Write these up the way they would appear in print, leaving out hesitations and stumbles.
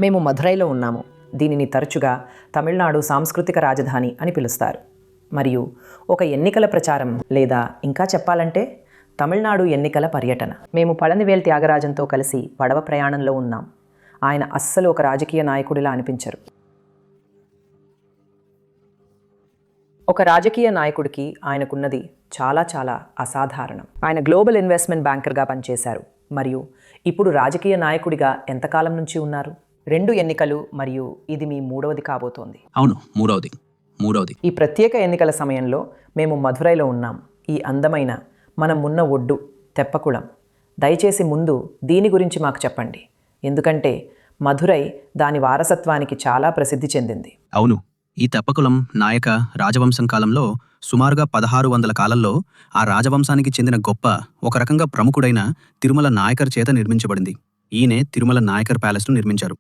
మేము మధురైలో ఉన్నాము. దీనిని తరచుగా తమిళనాడు సాంస్కృతిక రాజధాని అని పిలుస్తారు. మరియు ఒక ఎన్నికల ప్రచారం లేదా ఇంకా చెప్పాలంటే తమిళనాడు ఎన్నికల పర్యటన. మేము పళనివేల్ త్యాగరాజన్తో కలిసి పడవ ప్రయాణంలో ఉన్నాం. ఆయన అస్సలు ఒక రాజకీయ నాయకుడిలా అనిపించరు. ఒక రాజకీయ నాయకుడికి ఆయనకున్నది చాలా చాలా అసాధారణం. ఆయన గ్లోబల్ ఇన్వెస్ట్మెంట్ బ్యాంకర్గా పనిచేశారు మరియు ఇప్పుడు రాజకీయ నాయకుడిగా ఎంతకాలం నుంచి ఉన్నారు? 2 ఎన్నికలు మరియు ఇది మీ 3వది కాబోతోంది. అవును, మూడవది. ఈ ప్రత్యేక ఎన్నికల సమయంలో మేము మధురైలో ఉన్నాం. ఈ అందమైన మనం ఉన్న ఒడ్డు తెప్పకుళం. దయచేసి ముందు దీని గురించి మాకు చెప్పండి, ఎందుకంటే మధురై దాని వారసత్వానికి చాలా ప్రసిద్ధి చెందింది. అవును, ఈ తెప్పకుళం నాయక రాజవంశం కాలంలో సుమారుగా 1600 కాలంలో ఆ రాజవంశానికి చెందిన గొప్ప ఒక రకంగా ప్రముఖుడైన తిరుమల నాయకర్ చేత నిర్మించబడింది. ఈయనే తిరుమల నాయకర్ ప్యాలెస్ను నిర్మించారు.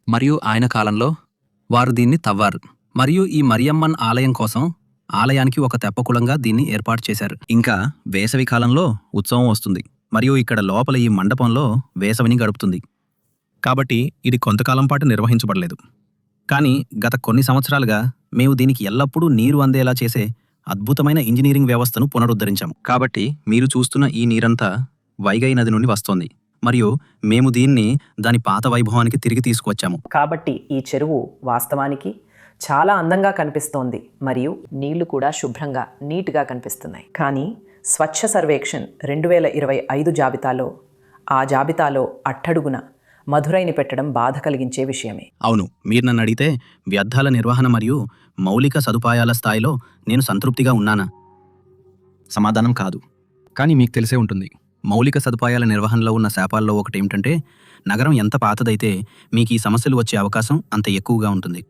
మరియు ఆయన కాలంలో వారు దీన్ని తవ్వారు మరియు ఈ మరియమ్మన్ ఆలయం కోసం ఆలయానికి ఒక తెప్పకుళంగా దీన్ని ఏర్పాటు చేశారు. ఇంకా వేసవి కాలంలో ఉత్సవం వస్తుంది మరియు ఇక్కడ లోపల ఈ మండపంలో వేసవిని గడుపుతుంది. కాబట్టి ఇది కొంతకాలం పాటు నిర్వహించబడలేదు. కానీ గత కొన్ని సంవత్సరాలుగా మేము దీనికి ఎల్లప్పుడూ నీరు అందేలా చేసే అద్భుతమైన ఇంజనీరింగ్ వ్యవస్థను పునరుద్ధరించాము. కాబట్టి మీరు చూస్తున్న ఈ నీరంతా వైగై నది నుండి వస్తోంది మరియు మేము దీన్ని దాని పాత వైభవానికి తిరిగి తీసుకువచ్చాము. కాబట్టి ఈ చెరువు వాస్తవానికి చాలా అందంగా కనిపిస్తోంది మరియు నీళ్లు కూడా శుభ్రంగా నీట్గా కనిపిస్తున్నాయి. కానీ స్వచ్ఛ సర్వేక్షణ్ 2025 జాబితాలో ఆ జాబితాలో అట్టడుగున మధురైని పెట్టడం బాధ కలిగించే విషయమే. అవును, మీరు నన్ను అడిగితే వ్యర్థాల నిర్వహణ మరియు మౌలిక సదుపాయాల స్థాయిలో నేను సంతృప్తిగా ఉన్నానా? సమాధానం కాదు. కానీ మీకు తెలిసే ఉంటుంది, మౌలిక సదుపాయాల నిర్వహణలో ఉన్న శాపాల్లో ఒకటేమిటంటే నగరం ఎంత పాతదైతే మీకు ఈ సమస్యలు వచ్చే అవకాశం అంత ఎక్కువగా ఉంటుంది.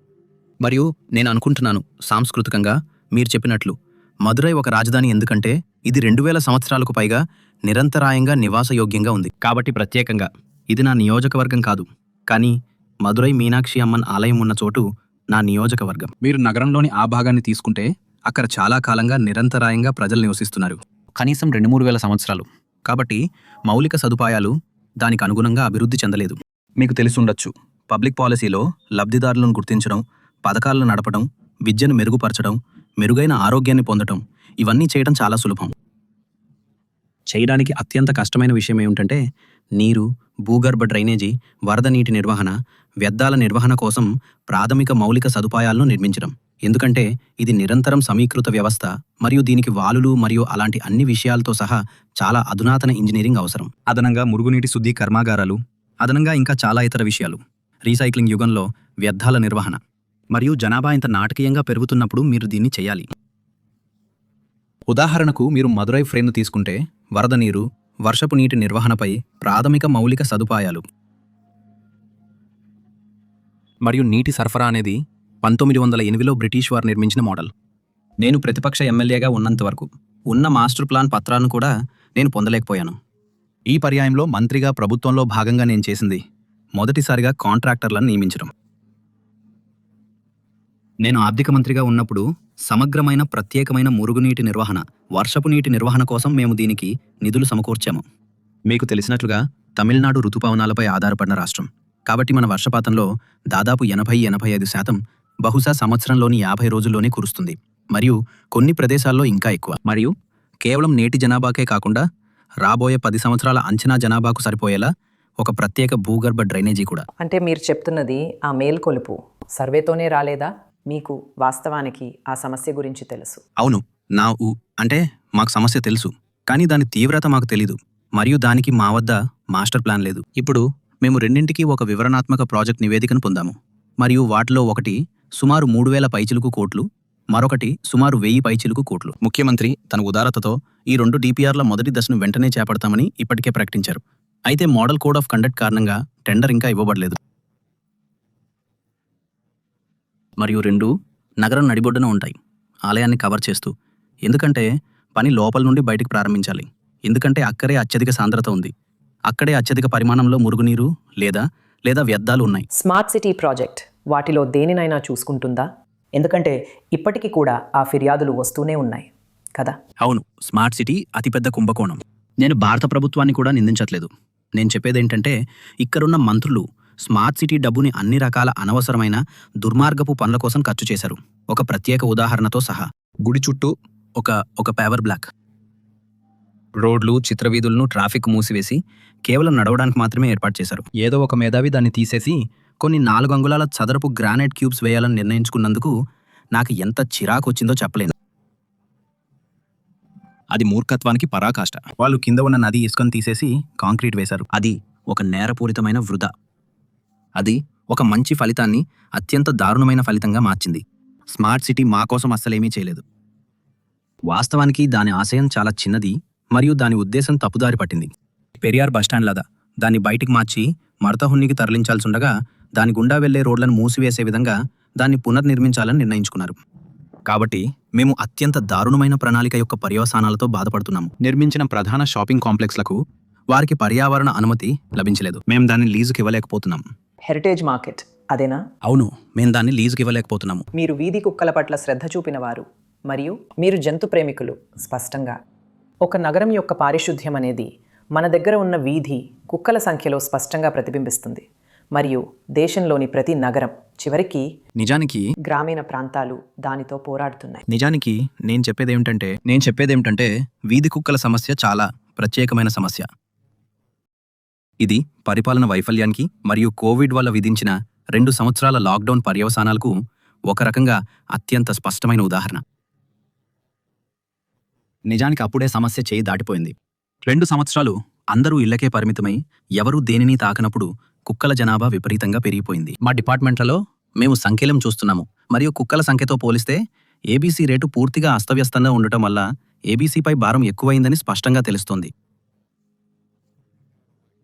మరియు నేను అనుకుంటున్నాను, సాంస్కృతికంగా మీరు చెప్పినట్లు మదురై ఒక రాజధాని ఎందుకంటే ఇది 2000 సంవత్సరాలకు పైగా నిరంతరాయంగా నివాసయోగ్యంగా ఉంది. కాబట్టి ప్రత్యేకంగా ఇది నా నియోజకవర్గం కాదు, కానీ మదురై మీనాక్షి అమ్మన్ ఆలయం ఉన్న చోటు నా నియోజకవర్గం. మీరు నగరంలోని ఆ భాగాన్ని తీసుకుంటే అక్కడ చాలా కాలంగా నిరంతరాయంగా ప్రజలు నివసిస్తున్నారు, కనీసం 2-3 వేల సంవత్సరాలు. కాబట్టి మౌలిక సదుపాయాలు దానికి అనుగుణంగా అభివృద్ధి చెందలేదు. మీకు తెలిసుండొచ్చు, పబ్లిక్ పాలసీలో లబ్ధిదారులను గుర్తించడం, పథకాలను నడపడం, విద్యను మెరుగుపరచడం, మెరుగైన ఆరోగ్యాన్ని పొందడం, ఇవన్నీ చేయడం చాలా సులభం. చేయడానికి అత్యంత కష్టమైన విషయం ఏమిటంటే నీరు, భూగర్భ డ్రైనేజీ, వరద నీటి నిర్వహణ, వ్యర్థాల నిర్వహణ కోసం ప్రాథమిక మౌలిక సదుపాయాలను నిర్మించడం. ఎందుకంటే ఇది నిరంతరం సమీకృత వ్యవస్థ మరియు దీనికి వాలులు మరియు అలాంటి అన్ని విషయాలతో సహా చాలా అధునాతన ఇంజనీరింగ్ అవసరం. అదనంగా మురుగునీటి శుద్ధి కర్మాగారాలు, అదనంగా ఇంకా చాలా ఇతర విషయాలు. రీసైక్లింగ్ యుగంలో వ్యర్థాల నిర్వహణ మరియు జనాభా ఇంత నాటకీయంగా పెరుగుతున్నప్పుడు మీరు దీన్ని చేయాలి. ఉదాహరణకు మీరు మదురై ఫ్రేమ్ను తీసుకుంటే వరద నీరు, వర్షపు నీటి నిర్వహణపై ప్రాథమిక మౌలిక సదుపాయాలు మరియు నీటి సరఫరా అనేది 1908లో బ్రిటిష్ వారు నిర్మించిన మోడల్. నేను ప్రతిపక్ష ఎమ్మెల్యేగా ఉన్నంతవరకు ఉన్న మాస్టర్ ప్లాన్ పత్రాలను కూడా నేను పొందలేకపోయాను. ఈ పర్యాయంలో మంత్రిగా ప్రభుత్వంలో భాగంగా నేను చేసింది మొదటిసారిగా కాంట్రాక్టర్లను నియమించడం. నేను ఆర్థిక మంత్రిగా ఉన్నప్పుడు సమగ్రమైన ప్రత్యేకమైన మురుగునీటి నిర్వహణ, వర్షపు నీటి నిర్వహణ కోసం మేము దీనికి నిధులు సమకూర్చాము. మీకు తెలిసినట్లుగా తమిళనాడు ఋతుపవనాలపై ఆధారపడిన రాష్ట్రం. కాబట్టి మన వర్షపాతంలో దాదాపు 80-85% బహుశా సంవత్సరంలోని 50 రోజుల్లోనే కురుస్తుంది మరియు కొన్ని ప్రదేశాల్లో ఇంకా ఎక్కువ. మరియు కేవలం నేటి జనాభాకే కాకుండా రాబోయే 10 సంవత్సరాల అంచనా జనాభాకు సరిపోయేలా ఒక ప్రత్యేక భూగర్భ డ్రైనేజీ కూడా. అంటే మీరు చెప్తున్నది ఆ మేల్కొలుపు సర్వేతోనే రాలేదా? మీకు వాస్తవానికి ఆ సమస్య గురించి తెలుసు? అవును, అంటే మాకు సమస్య తెలుసు, కానీ దాని తీవ్రత మాకు తెలీదు మరియు దానికి మా వద్ద మాస్టర్ ప్లాన్ లేదు. ఇప్పుడు మేము రెండింటికి ఒక వివరణాత్మక ప్రాజెక్ట్ నివేదికను పొందాము మరియు వాటిలో ఒకటి సుమారు 3000 పైచిలుకు కోట్లు, మరొకటి సుమారు 1000 పైచిలుకు కోట్లు. ముఖ్యమంత్రి తన ఉదారతతో ఈ 2 DPRల మొదటి దశను వెంటనే చేపడతామని ఇప్పటికే ప్రకటించారు. అయితే మోడల్ కోడ్ ఆఫ్ కండక్ట్ కారణంగా టెండర్ ఇంకా ఇవ్వబడలేదు. మరియు 2 నగరం నడిబొడ్డున ఉంటాయి, ఆలయాన్ని కవర్ చేస్తూ. ఎందుకంటే పని లోపల నుండి బయటికి ప్రారంభించాలి, ఎందుకంటే అక్కడే అత్యధిక సాంద్రత ఉంది, అక్కడే అత్యధిక పరిమాణంలో మురుగునీరు లేదా వ్యర్థాలు ఉన్నాయి. స్మార్ట్ సిటీ ప్రాజెక్ట్ వాటిలో దేనినైనా చూసుకుంటుందా? ఎందుకంటే ఇప్పటికీ కూడా ఆ ఫిర్యాదులు వస్తూనే ఉన్నాయి కదా. అవును, స్మార్ట్ సిటీ అతిపెద్ద కుంభకోణం. నేను భారత ప్రభుత్వాన్ని కూడా నిందించట్లేదు. నేను చెప్పేదేంటంటే ఇక్కడున్న మంత్రులు స్మార్ట్ సిటీ డబ్బుని అన్ని రకాల అనవసరమైన దుర్మార్గపు పనుల కోసం ఖర్చు చేశారు. ఒక ప్రత్యేక ఉదాహరణతో సహా గుడి చుట్టూ ఒక పేవర్ బ్లాక్, రోడ్లు, చిత్రవీధులను ట్రాఫిక్ మూసివేసి కేవలం నడవడానికి మాత్రమే ఏర్పాటు చేశారు. ఏదో ఒక మేధావి దాన్ని తీసేసి కొన్ని 4 అంగుళాల చదరపు గ్రానైట్ క్యూబ్స్ వేయాలని నిర్ణయించుకున్నందుకు నాకు ఎంత చిరాకు వచ్చిందో చెప్పలేను. అది మూర్ఖత్వానికి పరాకాష్ట. వాళ్ళు కింద ఉన్న నది ఇసుకను తీసేసి కాంక్రీట్ వేశారు. అది ఒక నేరపూరితమైన వృధా. అది ఒక మంచి ఫలితాన్ని అత్యంత దారుణమైన ఫలితంగా మార్చింది. స్మార్ట్ సిటీ మా కోసం అస్సలేమీ చేయలేదు. వాస్తవానికి దాని ఆశయం చాలా చిన్నది మరియు దాని ఉద్దేశం తప్పుదారి పట్టింది. పెరియార్ బస్టాండ్ లాగా దాన్ని బయటికి మార్చి మరతహున్నికి తరలించాల్సుండగా దాని గుండా వెళ్లే రోడ్లను మూసివేసే విధంగా దాన్ని పునర్నిర్మించాలని నిర్ణయించుకున్నారు. కాబట్టి మేము అత్యంత దారుణమైన ప్రణాళిక యొక్క పర్యవసానాలతో బాధపడుతున్నాము. నిర్మించిన ప్రధాన షాపింగ్ కాంప్లెక్స్లకు వారికి పర్యావరణ అనుమతి లభించలేదు. మేము దాన్ని లీజుకి ఇవ్వలేకపోతున్నాం. హెరిటేజ్ మార్కెట్ అదేనా? అవును, మేము దాన్ని లీజుకి ఇవ్వలేకపోతున్నాము. మీరు వీధి కుక్కల పట్ల శ్రద్ధ చూపినవారు మరియు మీరు జంతు ప్రేమికులు. స్పష్టంగా ఒక నగరం యొక్క పారిశుద్ధ్యం అనేది మన దగ్గర ఉన్న వీధి కుక్కల సంఖ్యలో స్పష్టంగా ప్రతిబింబిస్తుంది. మరియు దేశంలోని ప్రతి నగరం చివరికి గ్రామీణ ప్రాంతాలు దానితో పోరాడుతున్నాయి. నిజానికి నేను చెప్పేదేమిటంటే వీధి కుక్కల సమస్య చాలా ప్రత్యేకమైన సమస్య. ఇది పరిపాలన వైఫల్యానికి మరియు కోవిడ్ వల్ల విధించిన 2 సంవత్సరాల లాక్డౌన్ పర్యవసానాలకు ఒక రకంగా అత్యంత స్పష్టమైన ఉదాహరణ. నిజానికి అప్పుడే సమస్య చేయి దాటిపోయింది. 2 సంవత్సరాలు అందరూ ఇళ్లకే పరిమితమై ఎవరూ దేనిని తాకనప్పుడు కుక్కల జనాభా విపరీతంగా పెరిగిపోయింది. మా డిపార్ట్మెంట్లలో మేము సంఖ్యలం చూస్తున్నాము మరియు కుక్కల సంఖ్యతో పోలిస్తే ఏబీసీ రేటు పూర్తిగా అస్తవ్యస్తంగా ఉండటం వల్ల ఏబీసీపై భారం ఎక్కువైందని స్పష్టంగా తెలుస్తోంది.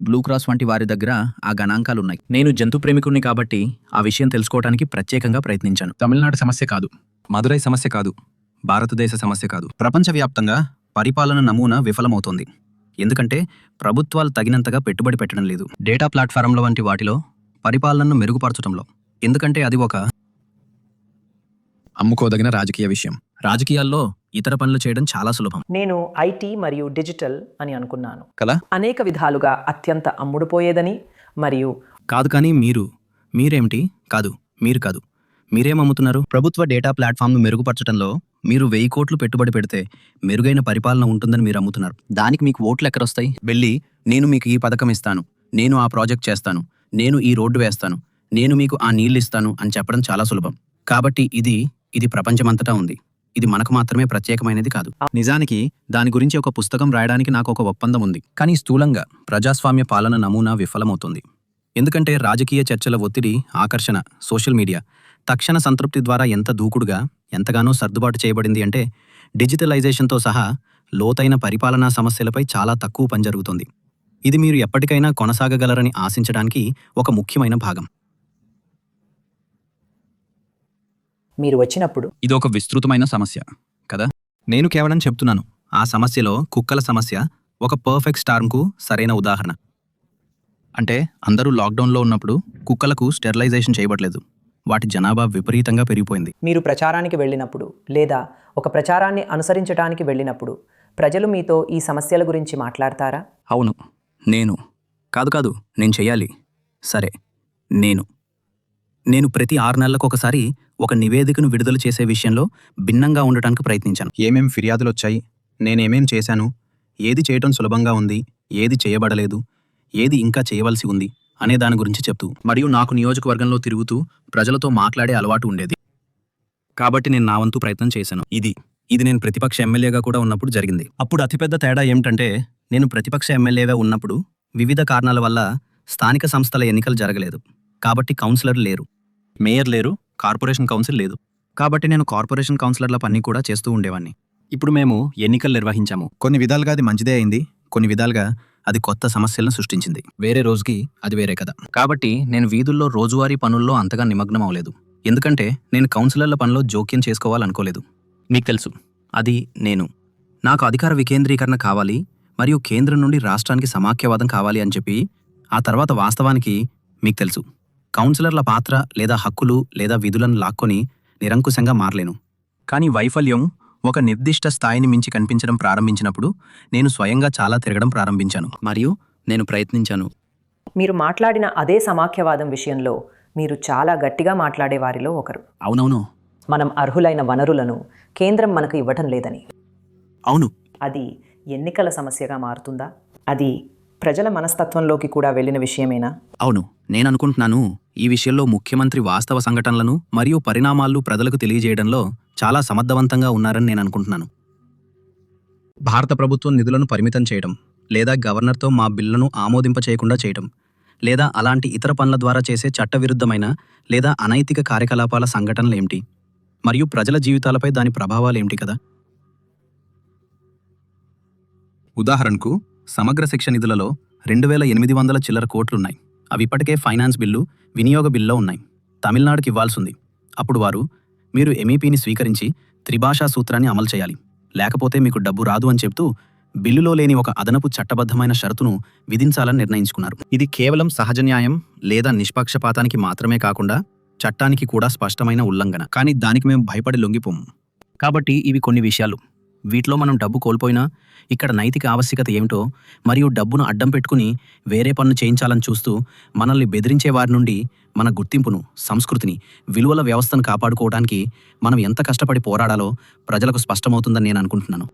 బ్లూ క్రాస్ వంటి వారి దగ్గర ఆ గణాంకాలున్నాయి. నేను జంతు ప్రేమికుడిని కాబట్టి ఆ విషయం తెలుసుకోవడానికి ప్రత్యేకంగా ప్రయత్నించాను. తమిళనాడు సమస్య కాదు, మదురై సమస్య కాదు, భారతదేశ సమస్య కాదు. ప్రపంచవ్యాప్తంగా పరిపాలన నమూనా విఫలమవుతోంది. ఎందుకంటే ప్రభుత్వాలు తగినంతగా పెట్టుబడి పెట్టడం లేదు. డేటా ప్లాట్ఫారంల వంటి వాటిలో పరిపాలనను మెరుగుపరచడంలో. ఎందుకంటే అది ఒక అమ్ముకోదగిన రాజకీయ విషయం. రాజకీయాల్లో ఇతర పనులు చేయడం చాలా సులభం. నేను ఐటీ మరియు డిజిటల్ అని అనుకున్నాను కదా, అనేక విధాలుగా అత్యంత అమ్ముడుపోయేదని. మరియు కాదు, కానీ మీరేమిటి? మీరు మీరేమమ్ముతున్నారు? ప్రభుత్వ డేటా ప్లాట్ఫామ్ను మెరుగుపరచడంలో మీరు 1000 కోట్లు పెట్టుబడి పెడితే మెరుగైన పరిపాలన ఉంటుందని మీరు అమ్ముతున్నారు. దానికి మీకు ఓట్లు ఎక్కడొస్తాయి? వెళ్ళి నేను మీకు ఈ పథకం ఇస్తాను, నేను ఆ ప్రాజెక్ట్ చేస్తాను, నేను ఈ రోడ్డు వేస్తాను, నేను మీకు ఆ నీళ్లు ఇస్తాను అని చెప్పడం చాలా సులభం. కాబట్టి ఇది ప్రపంచమంతటా ఉంది. ఇది మనకు మాత్రమే ప్రత్యేకమైనది కాదు. నిజానికి దాని గురించి ఒక పుస్తకం రాయడానికి నాకు ఒక ఒప్పందం ఉంది. కానీ స్థూలంగా ప్రజాస్వామ్య పాలన నమూనా విఫలమవుతుంది. ఎందుకంటే రాజకీయ చర్చల ఒత్తిడి, ఆకర్షణ, సోషల్ మీడియా తక్షణ సంతృప్తి ద్వారా ఎంత దూకుడుగా ఎంతగానో సర్దుబాటు చేయబడింది అంటే డిజిటలైజేషన్తో సహా లోతైన పరిపాలనా సమస్యలపై చాలా తక్కువ పని జరుగుతుంది. ఇది మీరు ఎప్పటికైనా కొనసాగగలరని ఆశించడానికి ఒక ముఖ్యమైన భాగం. మీరు వచ్చినప్పుడు ఇది ఒక విస్తృతమైన సమస్య కదా. నేను కేవలం చెప్తున్నాను, ఆ సమస్యలో కుక్కల సమస్య ఒక పర్ఫెక్ట్ స్టార్మ్కు సరైన ఉదాహరణ. అంటే అందరూ లాక్డౌన్లో ఉన్నప్పుడు కుక్కలకు స్టెరిలైజేషన్ చేయబడలేదు. వాటి జనాభా విపరీతంగా పెరిగిపోయింది. మీరు ప్రచారానికి వెళ్ళినప్పుడు లేదా ఒక ప్రచారాన్ని అనుసరించడానికి వెళ్ళినప్పుడు ప్రజలు మీతో ఈ సమస్యల గురించి మాట్లాడతారా? అవును, నేను చెయ్యాలి. సరే, నేను ప్రతి 6 నెలలకు ఒకసారి ఒక నివేదికను విడుదల చేసే విషయంలో భిన్నంగా ఉండటానికి ప్రయత్నించాను. ఏమేం ఫిర్యాదులు వచ్చాయి, నేనేమేం చేశాను, ఏది చేయటం సులభంగా ఉంది, ఏది చేయబడలేదు, ఏది ఇంకా చేయవలసి ఉంది అనే దాని గురించి చెప్తూ, మరియు నాకు నియోజకవర్గంలో తిరుగుతూ ప్రజలతో మాట్లాడే అలవాటు ఉండేది. కాబట్టి నేను నా వంతు ప్రయత్నం చేశాను. ఇది నేను ప్రతిపక్ష ఎమ్మెల్యేగా కూడా ఉన్నప్పుడు జరిగింది. అప్పుడు అతిపెద్ద తేడా ఏమిటంటే నేను ప్రతిపక్ష ఎమ్మెల్యేగా ఉన్నప్పుడు వివిధ కారణాల వల్ల స్థానిక సంస్థల ఎన్నికలు జరగలేదు. కాబట్టి కౌన్సిలర్ లేరు, మేయర్ లేరు, కార్పొరేషన్ కౌన్సిల్ లేదు. కాబట్టి నేను కార్పొరేషన్ కౌన్సిలర్ల పని కూడా చేస్తూ ఉండేవాడిని. ఇప్పుడు మేము ఎన్నికలు నిర్వహించాము. కొన్ని విధాలుగా అది మంచిదే అయింది, కొన్ని విధాలుగా అది కొత్త సమస్యలను సృష్టించింది. వేరే రోజుకి అది వేరే కథ. కాబట్టి నేను వీధుల్లో రోజువారీ పనుల్లో అంతగా నిమగ్నం అవ్వలేదు. ఎందుకంటే నేను కౌన్సిలర్ల పనిలో జోక్యం చేసుకోవాలనుకోలేదు. మీకు తెలుసు, అది నాకు అధికార వికేంద్రీకరణ కావాలి మరియు కేంద్రం నుండి రాష్ట్రానికి సమాఖ్యవాదం కావాలి అని చెప్పి ఆ తర్వాత వాస్తవానికి మీకు తెలుసు కౌన్సిలర్ల పాత్ర లేదా హక్కులు లేదా విధులను లాక్కొని నిరంకుశంగా మారలేను. కానీ వైఫల్యం ఒక నిర్దిష్ట స్థాయిని మించి కనిపించడం ప్రారంభించినప్పుడు నేను స్వయంగా చాలా తిరగడం ప్రారంభించాను మరియు నేను ప్రయత్నించాను. మీరు మాట్లాడిన అదే సమాఖ్యవాదం విషయంలో మీరు చాలా గట్టిగా మాట్లాడే వారిలో ఒకరు. అవునవును. మనం అర్హులైన వనరులను కేంద్రం మనకు ఇవ్వటం లేదని. అవును. అది ఎన్నికల సమస్యగా మారుతుందా? అది ప్రజల మనస్తత్వంలోకి కూడా వెళ్ళిన విషయమేనా? అవును, నేననుకుంటున్నాను ఈ విషయంలో ముఖ్యమంత్రి వాస్తవ సంఘటనలను మరియు పరిణామాలు ప్రజలకు తెలియజేయడంలో చాలా సమర్థవంతంగా ఉన్నారని నేను అనుకుంటున్నాను. భారత ప్రభుత్వం నిధులను పరిమితం చేయడం, లేదా గవర్నర్తో మా బిల్లును ఆమోదింప చేయకుండా చేయడం, లేదా అలాంటి ఇతర పనుల ద్వారా చేసే చట్టవిరుద్ధమైన లేదా అనైతిక కార్యకలాపాల సంఘటనలేమిటి, మరియు ప్రజల జీవితాలపై దాని ప్రభావాలేమిటి కదా. ఉదాహరణకు సమగ్ర శిక్ష నిధులలో 2800 చిల్లర కోట్లున్నాయి. అవి ఇప్పటికే ఫైనాన్స్ బిల్లు, వినియోగ బిల్లో ఉన్నాయి. తమిళనాడుకి ఇవ్వాల్సింది. అప్పుడు వారు, మీరు ఎంఈపీని స్వీకరించి త్రిభాషా సూత్రాన్ని అమలు చేయాలి, లేకపోతే మీకు డబ్బు రాదు అని చెప్తూ బిల్లులో లేని ఒక అదనపు చట్టబద్ధమైన షరతును విధించాలని నిర్ణయించుకున్నారు. ఇది కేవలం సహజ న్యాయం లేదా నిష్పక్షపాతానికి మాత్రమే కాకుండా చట్టానికి కూడా స్పష్టమైన ఉల్లంఘన. కానీ దానికి మేము భయపడి లొంగిపోము. కాబట్టి ఇవి కొన్ని విషయాలు. వీటిలో మనం డబ్బు కోల్పోయినా ఇక్కడ నైతిక ఆవశ్యకత ఏమిటో మరియు డబ్బును అడ్డం పెట్టుకుని వేరే పనులు చేయించాలని చూస్తూ మనల్ని బెదిరించే వారి నుండి మన గుర్తింపును, సంస్కృతిని, విలువల వ్యవస్థను కాపాడుకోవడానికి మనం ఎంత కష్టపడి పోరాడాలో ప్రజలకు స్పష్టమవుతుందని నేను అనుకుంటున్నాను.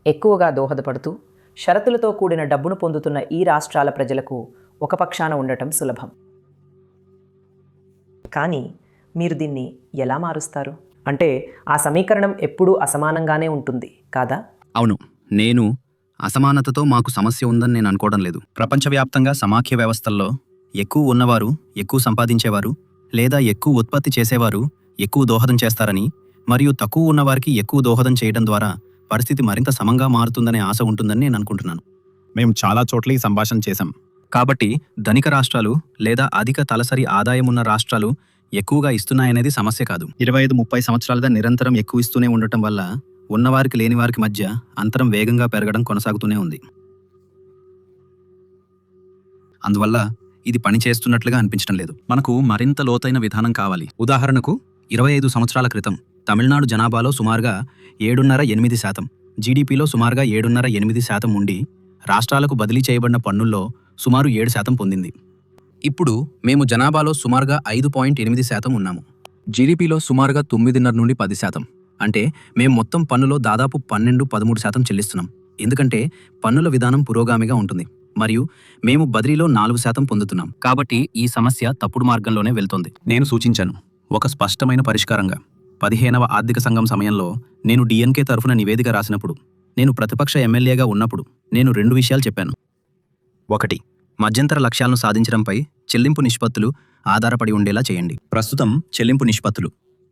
ఎక్కువగా దోహదపడుతూ షరతులతో కూడిన డబ్బును పొందుతున్న ఈ రాష్ట్రాల ప్రజలకు ఒక పక్షాన ఉండటం సులభం. కానీ మీరు దీన్ని ఎలా మారుస్తారు? అంటే ఆ సమీకరణం ఎప్పుడూ అసమానంగానే ఉంటుంది కాదా? అవును, నేను అసమానతతో మాకు సమస్య ఉందని నేను అనుకోవడం లేదు. ప్రపంచవ్యాప్తంగా సమాఖ్య వ్యవస్థల్లో ఎక్కువ ఉన్నవారు ఎక్కువ సంపాదించేవారు, లేదా ఎక్కువ ఉత్పత్తి చేసేవారు ఎక్కువ దోహదం చేస్తారని, మరియు తక్కువ ఉన్నవారికి ఎక్కువ దోహదం చేయడం ద్వారా పరిస్థితి మరింత సమంగా మారుతుందనే ఆశ ఉంటుందని నేను అనుకుంటున్నాను. మేము చాలా చోట్ల ఈ సంభాషణ చేశాం. కాబట్టి ధనిక రాష్ట్రాలు లేదా అధిక తలసరి ఆదాయం ఉన్న రాష్ట్రాలు ఎక్కువగా ఇస్తున్నాయనేది సమస్య కాదు. 25-30 సంవత్సరాలుగా నిరంతరం ఎక్కువ ఇస్తూనే ఉండటం వల్ల ఉన్నవారికి లేని వారికి మధ్య అంతరం వేగంగా పెరగడం కొనసాగుతూనే ఉంది. అందువల్ల ఇది పని చేస్తున్నట్లుగా అనిపించడం లేదు. మనకు మరింత లోతైన విధానం కావాలి. ఉదాహరణకు 25 సంవత్సరాల క్రితం తమిళనాడు జనాభాలో సుమారుగా 7.5-8%, జీడీపీలో సుమారుగా 7.5-8% ఉండి రాష్ట్రాలకు బదిలీ చేయబడిన పన్నుల్లో సుమారు 7% పొందింది. ఇప్పుడు మేము జనాభాలో సుమారుగా 5.8% ఉన్నాము. జీడీపీలో సుమారుగా 9.5-10%. అంటే మేము మొత్తం పన్నులో దాదాపు 12-13% చెల్లిస్తున్నాం. ఎందుకంటే పన్నుల విధానం పురోగామిగా ఉంటుంది మరియు మేము బదిలీలో 4% పొందుతున్నాం. కాబట్టి ఈ సమస్య తప్పుడు మార్గంలోనే వెళ్తోంది. నేను సూచించాను ఒక స్పష్టమైన పరిష్కారంగా. 15వ ఆర్థిక సంఘం సమయంలో నేను డిఎన్కే తరఫున నివేదిక రాసినప్పుడు, నేను ప్రతిపక్ష ఎమ్మెల్యేగా ఉన్నప్పుడు నేను 2 విషయాలు చెప్పాను. 1. మధ్యంతర లక్ష్యాలను సాధించడంపై చెల్లింపు నిష్పత్తులు ఆధారపడి ఉండేలా చేయండి. ప్రస్తుతం చెల్లింపు నిష్పత్తులు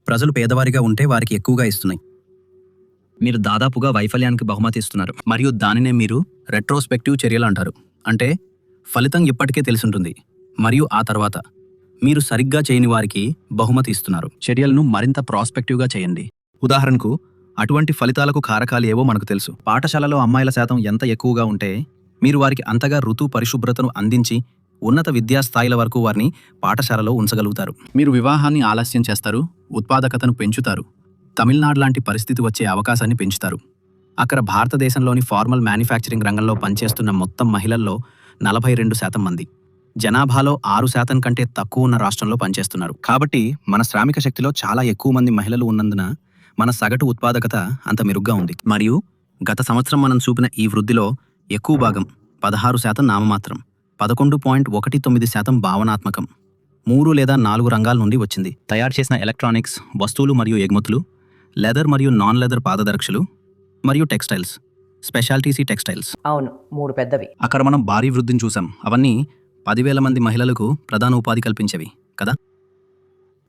ప్రజలు పేదవారిగా ఉంటే వారికి ఎక్కువగా ఇస్తున్నాయి. మీరు దాదాపుగా వైఫల్యానికి బహుమతి ఇస్తున్నారు, మరియు దానినే మీరు రెట్రోస్పెక్టివ్ చర్యలు అంటారు. అంటే ఫలితం ఇప్పటికే తెలిసుంటుంది మరియు ఆ తర్వాత మీరు సరిగ్గా చేయని వారికి బహుమతి ఇస్తున్నారు. చర్యలను మరింత ప్రాస్పెక్టివ్గా చేయండి. ఉదాహరణకు అటువంటి ఫలితాలకు కారకాలు ఏవో మనకు తెలుసు. పాఠశాలలో అమ్మాయిల శాతం ఎంత ఎక్కువగా ఉంటే మీరు వారికి అంతగా ఋతు పరిశుభ్రతను అందించి ఉన్నత విద్యా స్థాయిల వరకు వారిని పాఠశాలలో ఉంచగలుగుతారు. మీరు వివాహాన్ని ఆలస్యం చేస్తారు, ఉత్పాదకతను పెంచుతారు, తమిళనాడు లాంటి పరిస్థితి వచ్చే అవకాశాన్ని పెంచుతారు. అక్కడ భారతదేశంలోని ఫార్మల్ మ్యానుఫ్యాక్చరింగ్ రంగంలో పనిచేస్తున్న మొత్తం మహిళల్లో 42% మంది జనాభాలో 6% కంటే తక్కువ ఉన్న రాష్ట్రంలో పనిచేస్తున్నారు. కాబట్టి మన శ్రామిక శక్తిలో చాలా ఎక్కువ మంది మహిళలు ఉన్నందున మన సగటు ఉత్పాదకత అంత మెరుగ్గా ఉంది. మరియు గత సంవత్సరం మనం చూపిన ఈ వృద్ధిలో ఎక్కువ భాగం 16% నామమాత్రం, 11.19% భావనాత్మకం, 3 లేదా 4 రంగాల నుండి వచ్చింది. తయారు చేసిన ఎలక్ట్రానిక్స్ వస్తువులు మరియు ఎగుమతులు, లెదర్ మరియు నాన్ లెదర్ పాదరక్షలు, మరియు టెక్స్టైల్స్, స్పెషాలిటీసీ టెక్స్టైల్స్. అవును, 3 పెద్దవి. అక్కడ మనం భారీ వృద్ధిని చూసాం. అవన్నీ 10,000 మంది మహిళలకు ప్రధాన ఉపాధి కల్పించేవి కదా.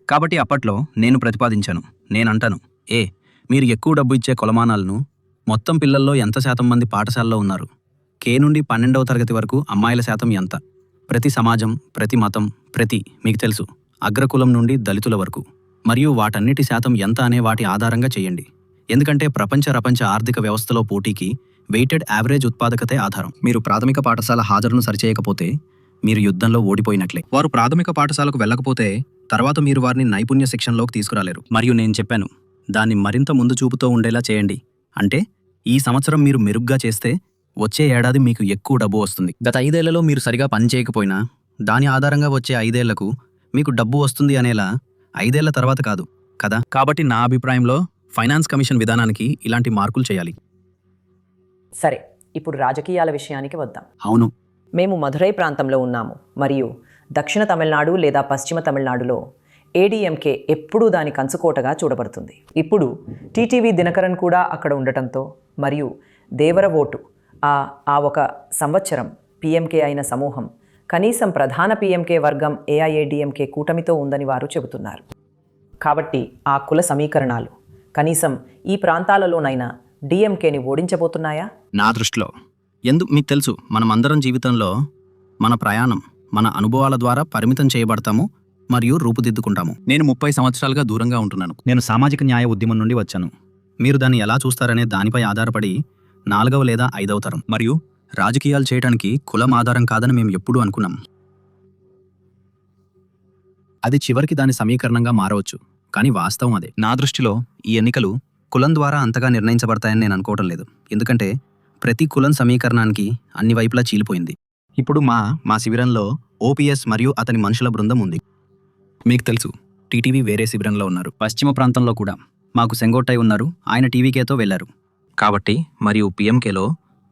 కాబట్టి అప్పట్లో నేను ప్రతిపాదించాను, నేనంటాను, మీరు ఎక్కువ డబ్బు ఇచ్చే కొలమానాలను, మొత్తం పిల్లల్లో ఎంత శాతం మంది పాఠశాలలో ఉన్నారు, K నుండి 12వ తరగతి వరకు అమ్మాయిల శాతం ఎంత, ప్రతి సమాజం, ప్రతి మతం, మీకు తెలుసు, అగ్రకులం నుండి దళితుల వరకు, మరియు వాటన్నిటి శాతం ఎంత అనే వాటి ఆధారంగా చేయండి. ఎందుకంటే ప్రపంచ ఆర్థిక వ్యవస్థలో పోటీకి వెయిటెడ్ యావరేజ్ ఉత్పాదకతే ఆధారం. మీరు ప్రాథమిక పాఠశాల హాజరును సరిచేయకపోతే మీరు యుద్ధంలో ఓడిపోయినట్లే. వారు ప్రాథమిక పాఠశాలకు వెళ్ళకపోతే తర్వాత మీరు వారిని నైపుణ్య శిక్షణలోకి తీసుకురాలేరు. మరియు నేను చెప్పాను, దాన్ని మరింత ముందు చూపుతో ఉండేలా చేయండి. అంటే ఈ సంవత్సరం మీరు మెరుగ్గా చేస్తే వచ్చే ఏడాది మీకు ఎక్కువ డబ్బు వస్తుంది. గత 5 ఏళ్లలో మీరు సరిగా పని చేయకపోయినా దాని ఆధారంగా వచ్చే 5 ఏళ్లకు మీకు డబ్బు వస్తుంది అనేలా 5 ఏళ్ల తర్వాత కాదు కదా. కాబట్టి నా అభిప్రాయంలో ఫైనాన్స్ కమిషన్ విధానానికి ఇలాంటి మార్పులు చేయాలి. సరే, ఇప్పుడు రాజకీయాల విషయానికి వద్దాం. అవును, మేము మధురై ప్రాంతంలో ఉన్నాము మరియు దక్షిణ తమిళనాడు లేదా పశ్చిమ తమిళనాడులో ఏడీఎంకే ఎప్పుడూ దాని కంచుకోటగా చూడబడుతుంది. ఇప్పుడు టీటీవీ దినకరన్ కూడా అక్కడ ఉండటంతో మరియు దేవర ఓటు ఆ ఒక సంవత్సరం పీఎంకే అయిన సమూహం కనీసం ప్రధాన పీఎంకే వర్గం ఏఐఏడీఎంకే కూటమితో ఉందని వారు చెబుతున్నారు. కాబట్టి ఆ కుల సమీకరణాలు కనీసం ఈ ప్రాంతాలలోనైనా డిఎంకేని ఓడించబోతున్నాయా? నా దృష్టిలో మీకు తెలుసు, మనమందరం జీవితంలో మన ప్రయాణం మన అనుభవాల ద్వారా పరిమితం చేయబడతాము మరియు రూపుదిద్దుకుంటాము. నేను 30 సంవత్సరాలుగా దూరంగా ఉంటున్నాను. నేను సామాజిక న్యాయ ఉద్యమం నుండి వచ్చాను. మీరు దాన్ని ఎలా చూస్తారనే దానిపై ఆధారపడి 4వ లేదా 5వ తరం. మరియు రాజకీయాలు చేయడానికి కులం ఆధారం కాదని మేము ఎప్పుడూ అనుకున్నాం. అది చివరికి దాని సమీకరణంగా మారవచ్చు, కానీ వాస్తవం అదే. నా దృష్టిలో ఈ ఎన్నికలు కులం ద్వారా అంతగా నిర్ణయించబడతాయని నేను అనుకోవటం లేదు. ఎందుకంటే ప్రతి కులం సమీకరణానికి అన్ని వైపులా చీలిపోయింది. ఇప్పుడు మా శిబిరంలో ఓపీఎస్ మరియు అతని మనుషుల బృందం ఉంది. మీకు తెలుసు, టీటీవీ వేరే శిబిరంలో ఉన్నారు. పశ్చిమ ప్రాంతంలో కూడా మాకు సెంగోట్టై ఉన్నారు. ఆయన టీవీకేతో వెళ్లారు. కాబట్టి మరియు పీఎంకేలో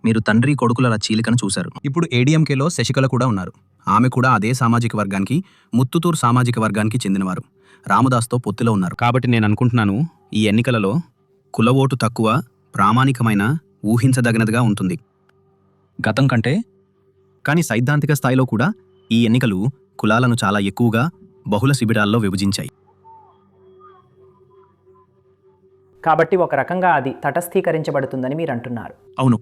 మీరు తండ్రి కొడుకుల చీలికను చూశారు. ఇప్పుడు ఏడీఎంకేలో శశికళ కూడా ఉన్నారు. ఆమె కూడా అదే సామాజిక వర్గానికి, ముత్తుతూర్ సామాజిక వర్గానికి చెందినవారు. రామదాస్తో పొత్తులో ఉన్నారు. కాబట్టి నేను అనుకుంటున్నాను ఈ ఎన్నికలలో కుల ఓటు తక్కువ, ప్రామాణికమైన, ఊహించదగినదిగా ఉంటుంది గతం కంటే. కానీ సైద్ధాంతిక స్థాయిలో కూడా ఈ ఎన్నికలు కులాలను చాలా ఎక్కువగా బహుళ శిబిరాల్లో విభజించాయి. కాబట్టి ఒక రకంగా అది తటస్థీకరించబడుతుందని మీరు అంటున్నారు. అవును,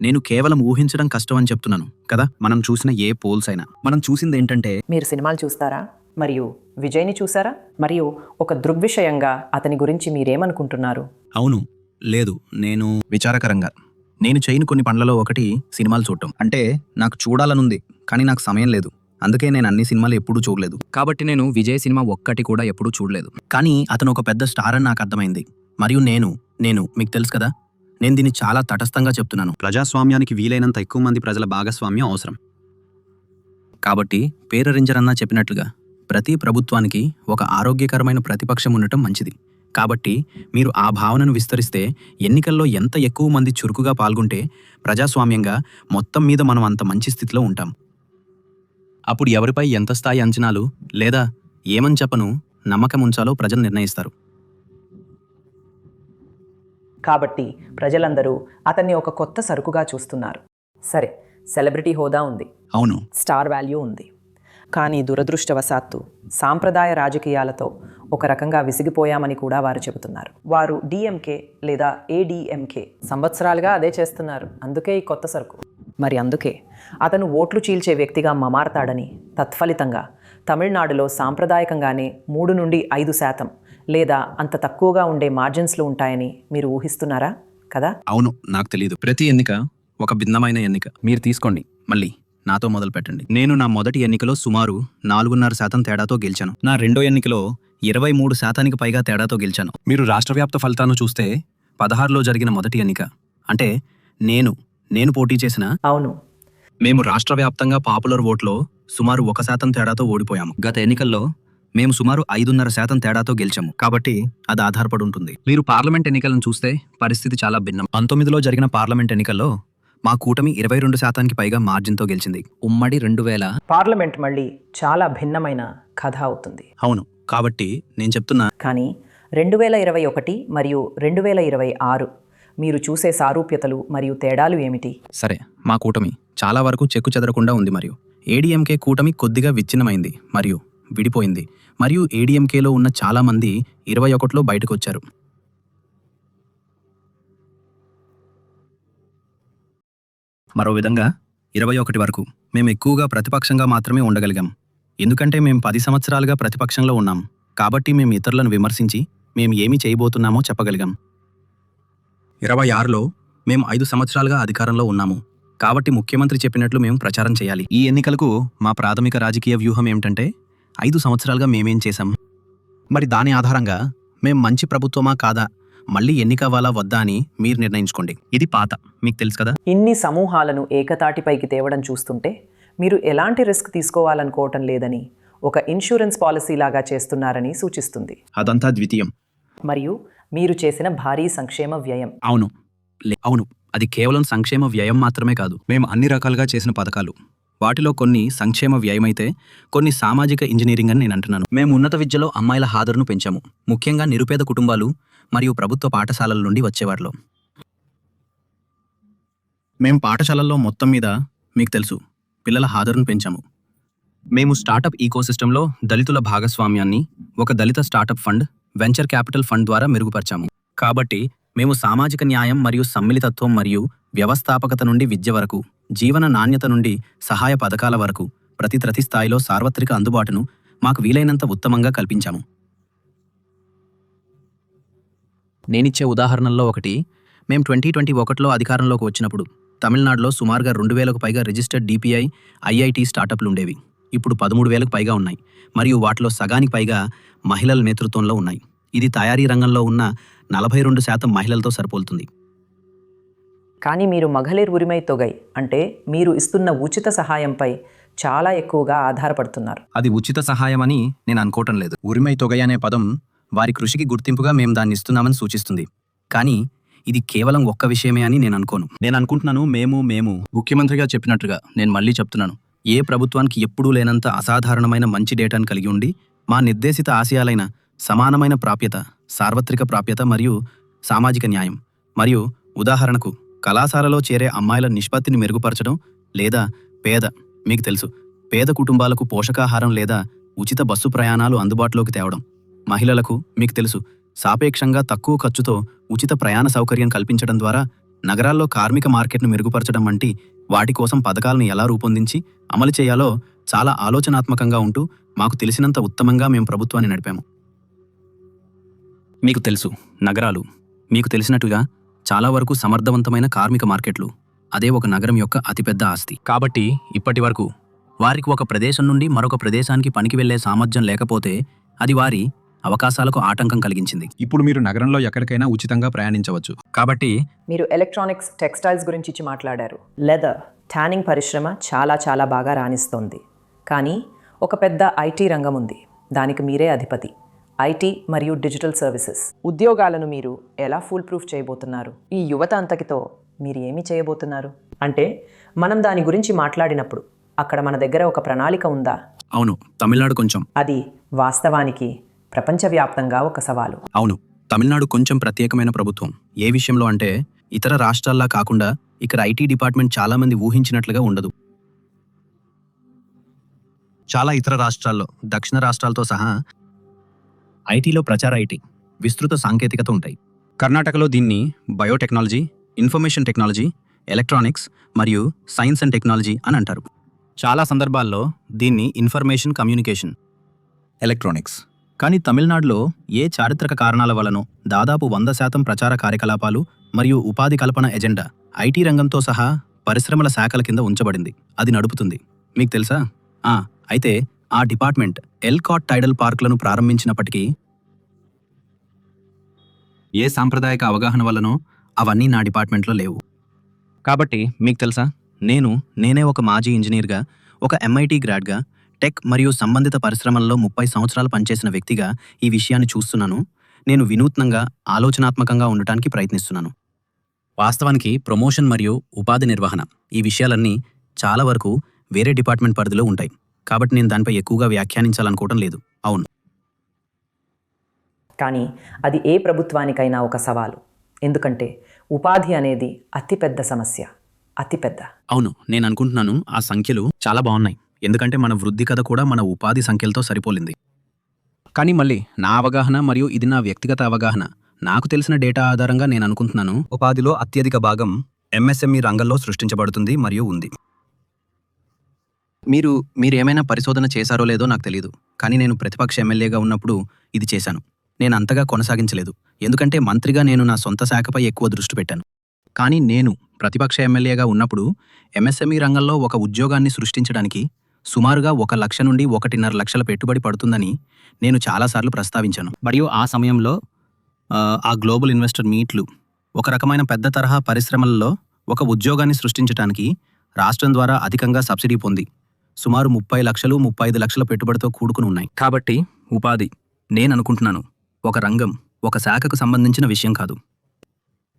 నేను కేవలం ఊహించడం కష్టం అని చెప్తున్నాను కదా. మనం చూసిన ఏ పోల్స్ అయినా మనం చూసింది ఏంటంటే, మీరు సినిమాలు చూస్తారా మరియు విజయ్ని చూసారా? మరియు ఒక దృగ్విషయంగా అతని గురించి మీరేమనుకుంటున్నారు? అవును, లేదు, నేను విచారకరంగా నేను చేయని కొన్ని పనులలో ఒకటి సినిమాలు చూడటం. అంటే నాకు చూడాలనుంది, కానీ నాకు సమయం లేదు. అందుకే నేను అన్ని సినిమాలు ఎప్పుడూ చూడలేదు. కాబట్టి నేను విజయ్ సినిమా ఒక్కటి కూడా ఎప్పుడూ చూడలేదు. కానీ అతను ఒక పెద్ద స్టార్ అని నాకు అర్థమైంది. మరియు నేను మీకు తెలుసు కదా, నేను దీన్ని చాలా తటస్థంగా చెప్తున్నాను. ప్రజాస్వామ్యానికి వీలైనంత ఎక్కువ మంది ప్రజల భాగస్వామ్యం అవసరం. కాబట్టి పేరరింజరన్నా చెప్పినట్లుగా ప్రతి ప్రభుత్వానికి ఒక ఆరోగ్యకరమైన ప్రతిపక్షం ఉండటం మంచిది. కాబట్టి మీరు ఆ భావనను విస్తరిస్తే ఎన్నికల్లో ఎంత ఎక్కువ మంది చురుకుగా పాల్గొంటే ప్రజాస్వామ్యంగా మొత్తం మీద మనం అంత మంచి స్థితిలో ఉంటాం. అప్పుడు ఎవరిపై ఎంత స్థాయి అంచనాలు లేదా ఏమని చెప్పను నమ్మకం ఉంచాలో ప్రజలు నిర్ణయిస్తారు. కాబట్టి ప్రజలందరూ అతన్ని ఒక కొత్త సరుకుగా చూస్తున్నారు. సరే, సెలబ్రిటీ హోదా ఉంది, అవును, స్టార్ వాల్యూ ఉంది. కానీ దురదృష్టవశాత్తు సాంప్రదాయ రాజకీయాలతో ఒక రకంగా విసిగిపోయామని కూడా వారు చెబుతున్నారు. వారు డిఎంకే లేదా ఏడీఎంకే సంవత్సరాలుగా అదే చేస్తున్నారు. అందుకే ఈ కొత్త సరుకు. మరి అందుకే అతను ఓట్లు చీల్చే వ్యక్తిగా మమారతాడని, తత్ఫలితంగా తమిళనాడులో సాంప్రదాయకంగానే 3 నుండి 5% లేదా అంత తక్కువగా ఉండే మార్జిన్స్లు ఉంటాయని మీరు ఊహిస్తున్నారా కదా? అవును, నాకు తెలియదు. ప్రతి ఎన్నిక ఒక భిన్నమైన ఎన్నిక. మీరు తీసుకోండి, మళ్ళీ నాతో మొదలు పెట్టండి. నేను నా మొదటి ఎన్నికలో సుమారు 4.5% తేడాతో గెలిచాను. నా రెండో ఎన్నికలో 23% పైగా తేడాతో గెలిచాను. మీరు రాష్ట్రవ్యాప్త ఫలితాలను చూస్తే 16లో జరిగిన మొదటి ఎన్నిక అంటే నేను పోటీ చేసిన. అవును, మేము రాష్ట్రవ్యాప్తంగా పాపులర్ ఓట్లో సుమారు 1% తేడాతో ఓడిపోయాము. గత ఎన్నికల్లో మేము సుమారు 5.5% తేడాతో గెలిచాము. కాబట్టి అది ఆధారపడి ఉంటుంది. మీరు పార్లమెంట్ ఎన్నికలను చూస్తే పరిస్థితి చాలా భిన్నం. 19లో జరిగిన పార్లమెంట్ ఎన్నికల్లో మా కూటమి 22%కి పైగా మార్జిన్తో గెలిచింది. ఉమ్మడి 2000 పార్లమెంట్ మళ్ళీ చాలా భిన్నమైన కథ అవుతుంది. అవును, కాబట్టి నేను చెప్తున్నా. కానీ 2021 మరియు 2026 మీరు చూసే సారూప్యతలు మరియు తేడాలు ఏమిటి? సరే, మా కూటమి చాలా వరకు చెక్కు చెదరకుండా ఉంది మరియు ఏడీఎంకే కూటమి కొద్దిగా విచ్ఛిన్నమైంది మరియు విడిపోయింది. మరియు ఏడీఎంకేలో ఉన్న చాలా మంది 21లో బయటకు వచ్చారు. మరో విధంగా 21 వరకు మేము ఎక్కువగా ప్రతిపక్షంగా మాత్రమే ఉండగలిగాం. ఎందుకంటే మేము 10 సంవత్సరాలుగా ప్రతిపక్షంలో ఉన్నాం. కాబట్టి మేము ఇతరులను విమర్శించి మేము ఏమి చేయబోతున్నామో చెప్పగలిగాం. 26లో మేము 5 సంవత్సరాలుగా అధికారంలో ఉన్నాము. కాబట్టి ముఖ్యమంత్రి చెప్పినట్లు మేము ప్రచారం చేయాలి. ఈ ఎన్నికలకు మా ప్రాథమిక రాజకీయ వ్యూహం ఏమిటంటే 5 సంవత్సరాలుగా మేమేం చేశాం, మరి దాని ఆధారంగా మేం మంచి ప్రభుత్వమా కాదా మళ్ళీ ఎన్నిక అవ్వాలా వద్దా అని మీరు నిర్ణయించుకోండి. ఇది పాత, మీకు తెలుసు కదా. ఇన్ని సమూహాలను ఏకతాటిపైకి తేవడం చూస్తుంటే మీరు ఎలాంటి రిస్క్ తీసుకోవాలనుకోవటం లేదని, ఒక ఇన్సూరెన్స్ పాలసీ లాగా చేస్తున్నారని సూచిస్తుంది. అదంతా ద్వితీయం. మరియు మీరు చేసిన భారీ సంక్షేమ వ్యయం. అవును, అది కేవలం సంక్షేమ వ్యయం మాత్రమే కాదు. మేము అన్ని రకాలుగా చేసిన పథకాలు, వాటిలో కొన్ని సంక్షేమ వ్యయమైతే కొన్ని సామాజిక ఇంజనీరింగ్ అని నేను అంటున్నాను. మేము ఉన్నత విద్యలో అమ్మాయిల హాజరును పెంచాము, ముఖ్యంగా నిరుపేద కుటుంబాలు మరియు ప్రభుత్వ పాఠశాలల నుండి వచ్చేవారిలో. మేము పాఠశాలల్లో మొత్తం మీద మీకు తెలుసు పిల్లల హాజరును పెంచాము. మేము స్టార్టప్ ఈకోసిస్టంలో దళితుల భాగస్వామ్యాన్ని ఒక దళిత startup fund, venture capital fund ద్వారా మెరుగుపరిచాము. కాబట్టి మేము సామాజిక న్యాయం మరియు సమ్మిళితత్వం మరియు వ్యవస్థాపకత నుండి విద్య వరకు, జీవన నాణ్యత నుండి సహాయ పథకాల వరకు ప్రతి స్థాయిలో సార్వత్రిక అందుబాటును మాకు వీలైనంత ఉత్తమంగా కల్పించాము. నేనిచ్చే ఉదాహరణల్లో ఒకటి, మేము 2021లో అధికారంలోకి వచ్చినప్పుడు తమిళనాడులో సుమారుగా 2000కు పైగా రిజిస్టర్డ్ డిపిఐ ఐఐటి స్టార్టప్లు ఉండేవి. ఇప్పుడు 13,000కు పైగా ఉన్నాయి మరియు వాటిలో సగానికి పైగా మహిళల నేతృత్వంలో ఉన్నాయి. ఇది తయారీ రంగంలో ఉన్న 42% మహిళలతో సరిపోలుతుంది. కానీ మీరు మగళిర్ ఉరిమై తొగై అంటే మీరు ఇస్తున్న ఉచిత సహాయంపై చాలా ఎక్కువగా ఆధారపడుతున్నారు. అది ఉచిత సహాయం అని నేను అనుకోవటం లేదు. ఉరిమై తొగై అనే పదం వారి కృషికి గుర్తింపుగా మేము దాన్ని ఇస్తున్నామని సూచిస్తుంది. కానీ ఇది కేవలం ఒక్క విషయమే అని నేను అనుకోను. నేను అనుకుంటున్నాను మేము ముఖ్యమంత్రిగా చెప్పినట్టుగా నేను మళ్ళీ చెప్తున్నాను, ఏ ప్రభుత్వానికి ఎప్పుడూ లేనంత అసాధారణమైన మంచి డేటాను కలిగి ఉండి మా నిర్దేశిత ఆశయాలైన సమానమైన ప్రాప్యత, సార్వత్రిక ప్రాప్యత మరియు సామాజిక న్యాయం, మరియు ఉదాహరణకు కళాశాలలో చేరే అమ్మాయిల నిష్పత్తిని మెరుగుపరచడం, లేదా మీకు తెలుసు పేద కుటుంబాలకు పోషకాహారం లేదా ఉచిత బస్సు ప్రయాణాలు అందుబాటులోకి తేవడం, మహిళలకు మీకు తెలుసు సాపేక్షంగా తక్కువ ఖర్చుతో ఉచిత ప్రయాణ సౌకర్యం కల్పించడం ద్వారా నగరాల్లో కార్మిక మార్కెట్ను మెరుగుపరచడం వంటి వాటి కోసం పథకాలను ఎలా రూపొందించి అమలు చేయాలో చాలా ఆలోచనాత్మకంగా ఉంటూ మాకు తెలిసినంత ఉత్తమంగా మేము ప్రభుత్వాన్ని నడిపాము. మీకు తెలుసు నగరాలు మీకు తెలిసినట్టుగా చాలా వరకు సమర్థవంతమైన కార్మిక మార్కెట్లు, అదే ఒక నగరం యొక్క అతిపెద్ద ఆస్తి. కాబట్టి ఇప్పటి వరకు వారికి ఒక ప్రదేశం నుండి మరొక ప్రదేశానికి పనికి వెళ్లే సామర్థ్యం లేకపోతే అది వారి అవకాశాలకు ఆటంకం కలిగించింది. ఇప్పుడు మీరు నగరంలో ఎక్కడికైనా ఉచితంగా ప్రయాణించవచ్చు. కాబట్టి మీరు ఎలక్ట్రానిక్స్, టెక్స్టైల్స్ గురించి మాట్లాడారు. లెదర్, ట్యానింగ్ పరిశ్రమ చాలా బాగా రాణిస్తోంది. కానీ ఒక పెద్ద ఐటీ రంగం ఉంది, దానికి మీరే అధిపతి. ఐటీ మరియు డిజిటల్ సర్వీసెస్ ఉద్యోగాలను మీరు ఎలా ఫుల్ ప్రూఫ్ చేయబోతున్నారు? ఈ యువత అంతటితో మీరు ఏమి చేయబోతున్నారు? అంటే మనం దాని గురించి మాట్లాడినప్పుడు అక్కడ మన దగ్గర ఒక ప్రణాళిక ఉందా? అవును, తమిళనాడు కొంచెం. అది వాస్తవానికి ప్రపంచవ్యాప్తంగా ఒక సవాలు. అవును, తమిళనాడు కొంచెం ప్రత్యేకమైన ప్రభుత్వం. ఏ విషయంలో అంటే ఇతర రాష్ట్రాల్లా కాకుండా ఇక్కడ ఐటీ డిపార్ట్మెంట్ చాలా మంది ఊహించినట్లుగా ఉండదు. చాలా ఇతర రాష్ట్రాల్లో, దక్షిణ రాష్ట్రాలతో సహా ఐటీలో ప్రచార ఐటీ, విస్తృత సాంకేతికత ఉంటాయి. కర్ణాటకలో దీన్ని బయోటెక్నాలజీ, ఇన్ఫర్మేషన్ టెక్నాలజీ, ఎలక్ట్రానిక్స్ మరియు సైన్స్ అండ్ టెక్నాలజీ అని అంటారు. చాలా సందర్భాల్లో దీన్ని ఇన్ఫర్మేషన్ కమ్యూనికేషన్, ఎలక్ట్రానిక్స్. కానీ తమిళనాడులో ఏ చారిత్రక కారణాల వలనో దాదాపు 100% ప్రచార కార్యకలాపాలు మరియు ఉపాధి కల్పన ఎజెండా ఐటీ రంగంతో సహా పరిశ్రమల శాఖల కింద ఉంచబడింది. అది నడుపుతుంది. మీకు తెలుసా? అయితే ఆ డిపార్ట్మెంట్ ఎల్కాట్ టైడల్ పార్కులను ప్రారంభించినప్పటికీ ఏ సాంప్రదాయక అవగాహన వల్లనో అవన్నీ నా డిపార్ట్మెంట్లో లేవు. కాబట్టి మీకు తెలుసా, నేనే ఒక మాజీ ఇంజనీర్గా, ఒక MIT గ్రాడ్గా, టెక్ మరియు సంబంధిత పరిశ్రమల్లో 30 సంవత్సరాలు పనిచేసిన వ్యక్తిగా ఈ విషయాన్ని చూస్తున్నాను. నేను వినూత్నంగా, ఆలోచనాత్మకంగా ఉండటానికి ప్రయత్నిస్తున్నాను. వాస్తవానికి ప్రమోషన్ మరియు ఉపాధి నిర్వహణ ఈ విషయాలన్నీ చాలా వరకు వేరే డిపార్ట్మెంట్ పరిధిలో ఉంటాయి. కాబట్టి నేను దానిపై ఎక్కువగా వ్యాఖ్యానించాలనుకోవడం లేదు. అవును, కానీ అది ఏ ప్రభుత్వానికైనా ఒక సవాలు. ఎందుకంటే ఉపాధి అనేది అతిపెద్ద సమస్య, అతిపెద్ద. అవును, నేను అనుకుంటున్నాను ఆ సంఖ్యలు చాలా బాగున్నాయి, ఎందుకంటే మన వృద్ధి కథ కూడా మన ఉపాధి సంఖ్యలతో సరిపోలింది. కానీ మళ్ళీ నా అవగాహన మరియు ఇది నా వ్యక్తిగత అవగాహన, నాకు తెలిసిన డేటా ఆధారంగా నేను అనుకుంటున్నాను ఉపాధిలో అత్యధిక భాగం MSME రంగంలో సృష్టించబడుతుంది మరియు ఉంది. మీరేమైనా పరిశోధన చేశారో లేదో నాకు తెలియదు, కానీ నేను ప్రతిపక్ష ఎమ్మెల్యేగా ఉన్నప్పుడు ఇది చేశాను. నేను అంతగా కొనసాగించలేదు, ఎందుకంటే మంత్రిగా నేను నా సొంత శాఖపై ఎక్కువ దృష్టి పెట్టాను. కానీ నేను ప్రతిపక్ష ఎమ్మెల్యేగా ఉన్నప్పుడు MSME రంగంలో ఒక ఉద్యోగాన్ని సృష్టించడానికి సుమారుగా 1 లక్ష నుండి 1.5 లక్షల పెట్టుబడి పడుతుందని నేను చాలాసార్లు ప్రస్తావించాను. మరియు ఆ సమయంలో ఆ గ్లోబల్ ఇన్వెస్టర్ మీట్లు ఒక రకమైన పెద్ద తరహా పరిశ్రమలలో ఒక ఉద్యోగాన్ని సృష్టించడానికి రాష్ట్రం ద్వారా అధికంగా సబ్సిడీ పొంది సుమారు 30 లక్షలు 35 లక్షల పెట్టుబడితో కూడుకుని ఉన్నాయి. కాబట్టి ఉపాధి నేను అనుకుంటున్నాను ఒక రంగం ఒక శాఖకు సంబంధించిన విషయం కాదు.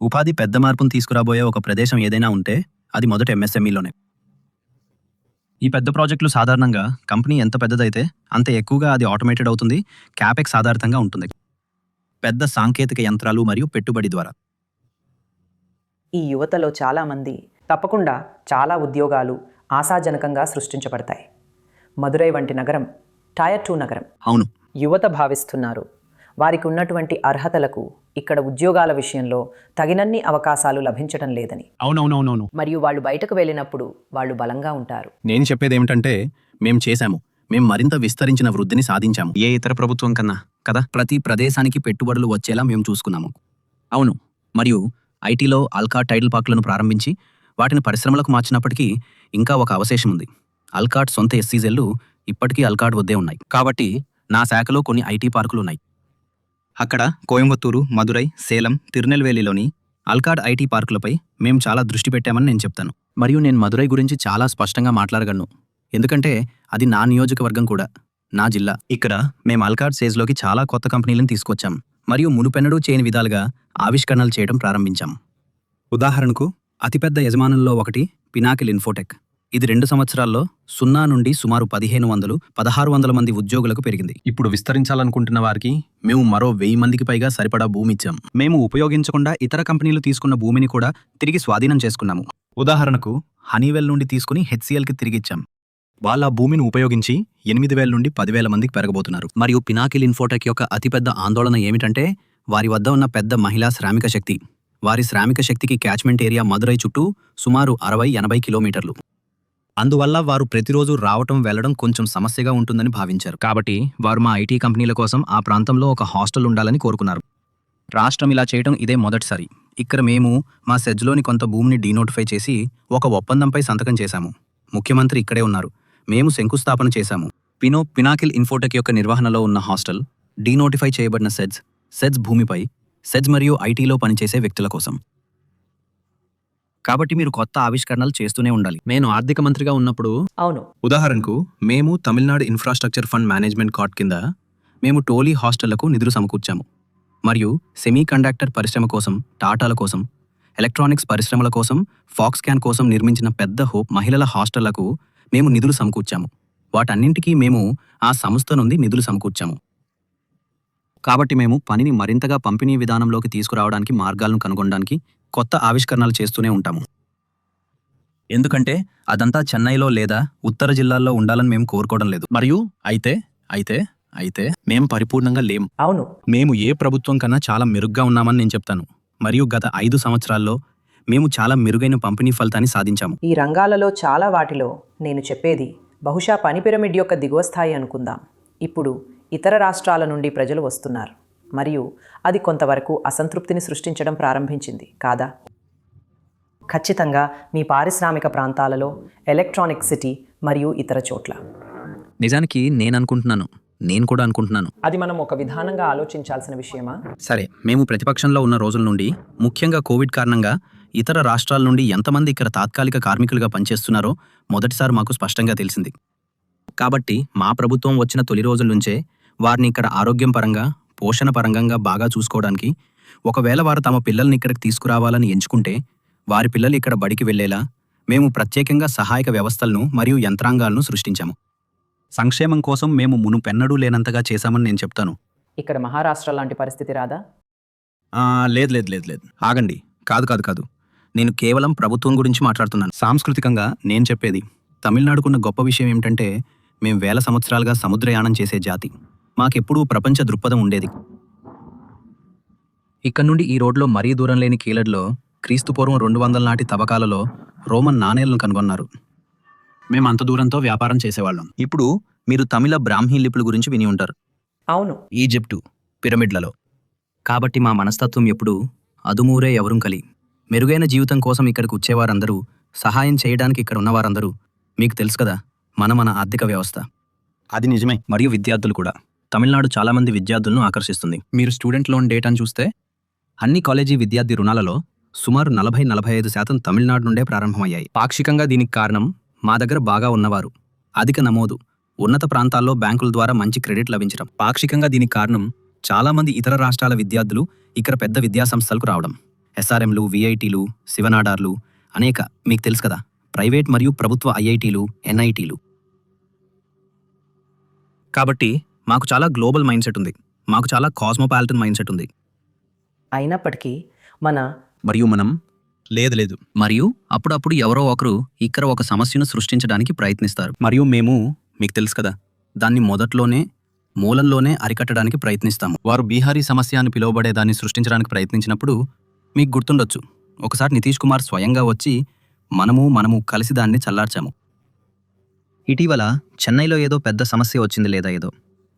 ఉపాధి పెద్ద మార్పును తీసుకురాబోయే ఒక ప్రదేశం ఏదైనా ఉంటే అది మొదట ఎంఎస్ఎంఈలోనే. ఈ పెద్ద ప్రాజెక్టులు సాధారణంగా కంపెనీ ఎంత పెద్దదైతే అంత ఎక్కువగా అది ఆటోమేటెడ్ అవుతుంది, క్యాపెక్స్ ఆధారితంగా ఉంటుంది, పెద్ద సాంకేతిక యంత్రాలు మరియు పెట్టుబడి ద్వారా. ఈ యువతలో చాలామంది తప్పకుండా చాలా ఉద్యోగాలు ఆశాజనకంగా సృష్టించబడతాయి. మదురై వంటి నగరం టైర్ 2 నగరం. అవును, యువత భావిస్తున్నారు వారికి ఉన్నటువంటి అర్హతలకు ఇక్కడ ఉద్యోగాల విషయంలో తగినన్ని అవకాశాలు లభించడం లేదని. అవునవునవునవును. మరియు వాళ్ళు బయటకు వెళ్ళినప్పుడు వాళ్ళు బలంగా ఉంటారు. నేను చెప్పేది ఏమిటంటే మేము మరింత విస్తరించిన వృద్ధిని సాధించాము ఏ ఇతర ప్రభుత్వం కన్నా కదా. ప్రతి ప్రదేశానికి పెట్టుబడులు వచ్చేలా మేము చూసుకున్నాము. అవును, మరియు ఐటీలో అల్కాట్ టైటిల్ పార్కులను ప్రారంభించి వాటిని పరిశ్రమలకు మార్చినప్పటికీ ఇంకా ఒక అవశేషం ఉంది. అల్కాట్ సొంత ఎస్సీజెల్లు ఇప్పటికీ అల్కాట్ వద్దే ఉన్నాయి. కాబట్టి నా శాఖలో కొన్ని ఐటీ పార్కులు ఉన్నాయి. అక్కడ కోయంబత్తూరు, మదురై, సేలం, తిరునెల్వేలిలోని అల్కాట్ ఐటీ పార్కులపై మేము చాలా దృష్టి పెట్టామని నేను చెప్తాను. మరియు నేను మదురై గురించి చాలా స్పష్టంగా మాట్లాడగలను, ఎందుకంటే అది నా నియోజకవర్గం కూడా, నా జిల్లా. ఇక్కడ మేము అల్కాట్ సేజ్లోకి చాలా కొత్త కంపెనీలను తీసుకొచ్చాం మరియు మునుపెన్నడూ చేయని విధాలుగా ఆవిష్కరణలు చేయడం ప్రారంభించాం. ఉదాహరణకు అతిపెద్ద యజమానుల్లో ఒకటి పినాకిల్ ఇన్ఫోటెక్. ఇది 2 సంవత్సరాల్లో 0 నుండి సుమారు 1500-1600 మంది ఉద్యోగులకు పెరిగింది. ఇప్పుడు విస్తరించాలనుకుంటున్న వారికి మేము మరో 1000 మందికి పైగా సరిపడా భూమి ఇచ్చాం. మేము ఉపయోగించకుండా ఇతర కంపెనీలు తీసుకున్న భూమిని కూడా తిరిగి స్వాధీనం చేసుకున్నాము. ఉదాహరణకు హనీవెల్ నుండి తీసుకుని హెచ్సిఎల్కి తిరిగిచ్చాం. వాళ్ళ భూమిని ఉపయోగించి 8000 నుండి 10,000 మందికి పెరగబోతున్నారు. మరియు పినాకిల్ ఇన్ఫోటెక్ యొక్క అతిపెద్ద ఆందోళన ఏమిటంటే వారి వద్ద ఉన్న పెద్ద మహిళా శ్రామిక శక్తి. వారి శ్రామిక శక్తికి క్యాచ్మెంట్ ఏరియా మదురై చుట్టూ సుమారు 60-80 కిలోమీటర్లు. అందువల్ల వారు ప్రతిరోజు రావటం వెళ్లడం కొంచెం సమస్యగా ఉంటుందని భావించారు. కాబట్టి వారు మా ఐటీ కంపెనీల కోసం ఆ ప్రాంతంలో ఒక హాస్టల్ ఉండాలని కోరుకున్నారు. రాష్ట్రం ఇలా చేయడం ఇదే మొదటిసారి. ఇక్కడ మేము మా సెజ్లోని కొంత భూమిని డీనోటిఫై చేసి ఒక ఒప్పందంపై సంతకం చేశాము. ముఖ్యమంత్రి ఇక్కడే ఉన్నారు. మేము శంకుస్థాపన చేశాము. పినాకిల్ ఇన్ఫోటెక్ యొక్క నిర్వహణలో ఉన్న హాస్టల్ డీనోటిఫై చేయబడిన సెజ్ భూమిపై సెజ్ మరియు ఐటీలో పనిచేసే వ్యక్తుల కోసం. కాబట్టి మీరు కొత్త ఆవిష్కరణలు చేస్తూనే ఉండాలి. నేను ఆర్థిక మంత్రిగా ఉన్నప్పుడు అవును, ఉదాహరణకు మేము Tamil Nadu infrastructure fund management card కింద మేము టోలీ హాస్టళ్లకు నిధులు సమకూర్చాము. మరియు సెమీ కండక్టర్ పరిశ్రమ కోసం, టాటాల కోసం, ఎలక్ట్రానిక్స్ పరిశ్రమల కోసం, ఫాక్స్కాన్ కోసం నిర్మించిన పెద్ద హోప్ మహిళల హాస్టళ్లకు మేము నిధులు సమకూర్చాము. వాటన్నింటికీ మేము ఆ సంస్థ నుండి నిధులు సమకూర్చాము. కాబట్టి మేము పనిని మరింతగా పంపిణీ విధానంలోకి తీసుకురావడానికి మార్గాలను కనుగొనడానికి కొత్త ఆవిష్కరణలు చేస్తూనే ఉంటాము. ఎందుకంటే అదంతా చెన్నైలో లేదా ఉత్తర జిల్లాల్లో ఉండాలని మేము కోరుకోవడం లేదు. మరియు అయితే మేము పరిపూర్ణంగా లేం. అవును, మేము ఏ ప్రభుత్వం కన్నా చాలా మెరుగ్గా ఉన్నామని నేను చెప్తాను. మరియు గత 5 సంవత్సరాల్లో మేము చాలా మెరుగైన పంపిణీ ఫలితాన్ని సాధించాము. ఈ రంగాలలో చాలా వాటిలో నేను చెప్పేది బహుశా పని పిరమిడ్ యొక్క దిగువ స్థాయి అనుకుందాం. ఇప్పుడు ఇతర రాష్ట్రాల నుండి ప్రజలు వస్తున్నారు మరియు అది కొంతవరకు అసంతృప్తిని సృష్టించడం ప్రారంభించింది కాదా? ఖచ్చితంగా మీ పారిశ్రామిక ప్రాంతాలలో, ఎలక్ట్రానిక్ సిటీ మరియు ఇతర చోట్ల. నిజానికి నేను కూడా అనుకుంటున్నాను అది మనం ఒక విధానంగా ఆలోచించాల్సిన విషయమా? సరే, మేము ప్రతిపక్షంలో ఉన్న రోజుల నుండి, ముఖ్యంగా కోవిడ్ కారణంగా ఇతర రాష్ట్రాల నుండి ఎంతమంది ఇక్కడ తాత్కాలిక కార్మికులుగా పనిచేస్తున్నారో మొదటిసారి మాకు స్పష్టంగా తెలిసింది. కాబట్టి మా ప్రభుత్వం వచ్చిన తొలి రోజుల నుంచే వారిని ఇక్కడ ఆరోగ్యం పరంగా, పోషణ పరంగా బాగా చూసుకోవడానికి, ఒకవేళ వారు తమ పిల్లల్ని ఇక్కడికి తీసుకురావాలని ఎంచుకుంటే వారి పిల్లలు ఇక్కడ బడికి వెళ్లేలా మేము ప్రత్యేకంగా సహాయక వ్యవస్థలను మరియు యంత్రాంగాలను సృష్టించాము. సంక్షేమం కోసం మేము మునుపెన్నడూ లేనంతగా చేశామని నేను చెప్తాను. ఇక్కడ మహారాష్ట్ర లాంటి పరిస్థితి రాదా? లేదు. ఆగండి. కాదు. నేను కేవలం ప్రభుత్వం గురించి మాట్లాడుతున్నాను. సాంస్కృతికంగా నేను చెప్పేది తమిళనాడుకున్న గొప్ప విషయం ఏమిటంటే మేము 1000 సంవత్సరాలుగా సముద్రయానం చేసే జాతి. మాకెప్పుడూ ప్రపంచ దృక్పథం ఉండేది. ఇక్కడ నుండి ఈ రోడ్లో మరీ దూరం లేని కీలడ్లో క్రీస్తుపూర్వం 200 నాటి తవ్వకాలలో రోమన్ నాణేలను కనుగొన్నారు. మేము అంత దూరంతో వ్యాపారం చేసేవాళ్ళం. ఇప్పుడు మీరు తమిళ బ్రాహ్మీ లిపుల గురించి విని ఉంటారు. అవును, ఈజిప్టు పిరమిడ్లలో. కాబట్టి మా మనస్తత్వం ఎప్పుడూ అదుమూరే ఎవరూ కలి. మెరుగైన జీవితం కోసం ఇక్కడికి వచ్చేవారందరూ, సహాయం చేయడానికి ఇక్కడ ఉన్నవారందరూ, మీకు తెలుసు కదా మన ఆర్థిక వ్యవస్థ. అది నిజమే. మరియు విద్యార్థులు కూడా. తమిళనాడు చాలామంది విద్యార్థులను ఆకర్షిస్తుంది. మీరు స్టూడెంట్ లోన్ డేటాను చూస్తే అన్ని కాలేజీ విద్యార్థి రుణాలలో సుమారు 40-45% తమిళనాడు నుండే ప్రారంభమయ్యాయి. పాక్షికంగా దీనికి కారణం మా దగ్గర బాగా ఉన్నవారు, అధిక నమోదు, ఉన్నత ప్రాంతాల్లో బ్యాంకుల ద్వారా మంచి క్రెడిట్ లభించడం. పాక్షికంగా దీనికి కారణం చాలామంది ఇతర రాష్ట్రాల విద్యార్థులు ఇక్కడ పెద్ద విద్యాసంస్థలకు రావడం. ఎస్ఆర్ఎంలు, విఐటీలు, శివనాడార్లు, అనేక మీకు తెలుసు కదా, ప్రైవేట్ మరియు ప్రభుత్వ ఐఐటీలు, ఎన్ఐటీలు. కాబట్టి మాకు చాలా గ్లోబల్ మైండ్ సెట్ ఉంది, మాకు చాలా కాస్మోపాలిటన్ మైండ్ సెట్ ఉంది. అయినప్పటికీ మన మనం లేదు మరియు అప్పుడప్పుడు ఎవరో ఒకరు ఇక్కడ ఒక సమస్యను సృష్టించడానికి ప్రయత్నిస్తారు. మరియు మేము మీకు తెలుసు కదా, దాన్ని మూలంలోనే అరికట్టడానికి ప్రయత్నిస్తాము. వారు బీహారీ సమస్య అని పిలువబడే దాన్ని సృష్టించడానికి ప్రయత్నించినప్పుడు మీకు గుర్తుండొచ్చు, ఒకసారి నితీష్ కుమార్ స్వయంగా వచ్చి మనము కలిసి దాన్ని చల్లార్చాము. ఇటీవల చెన్నైలో ఏదో పెద్ద సమస్య వచ్చింది, లేదా ఏదో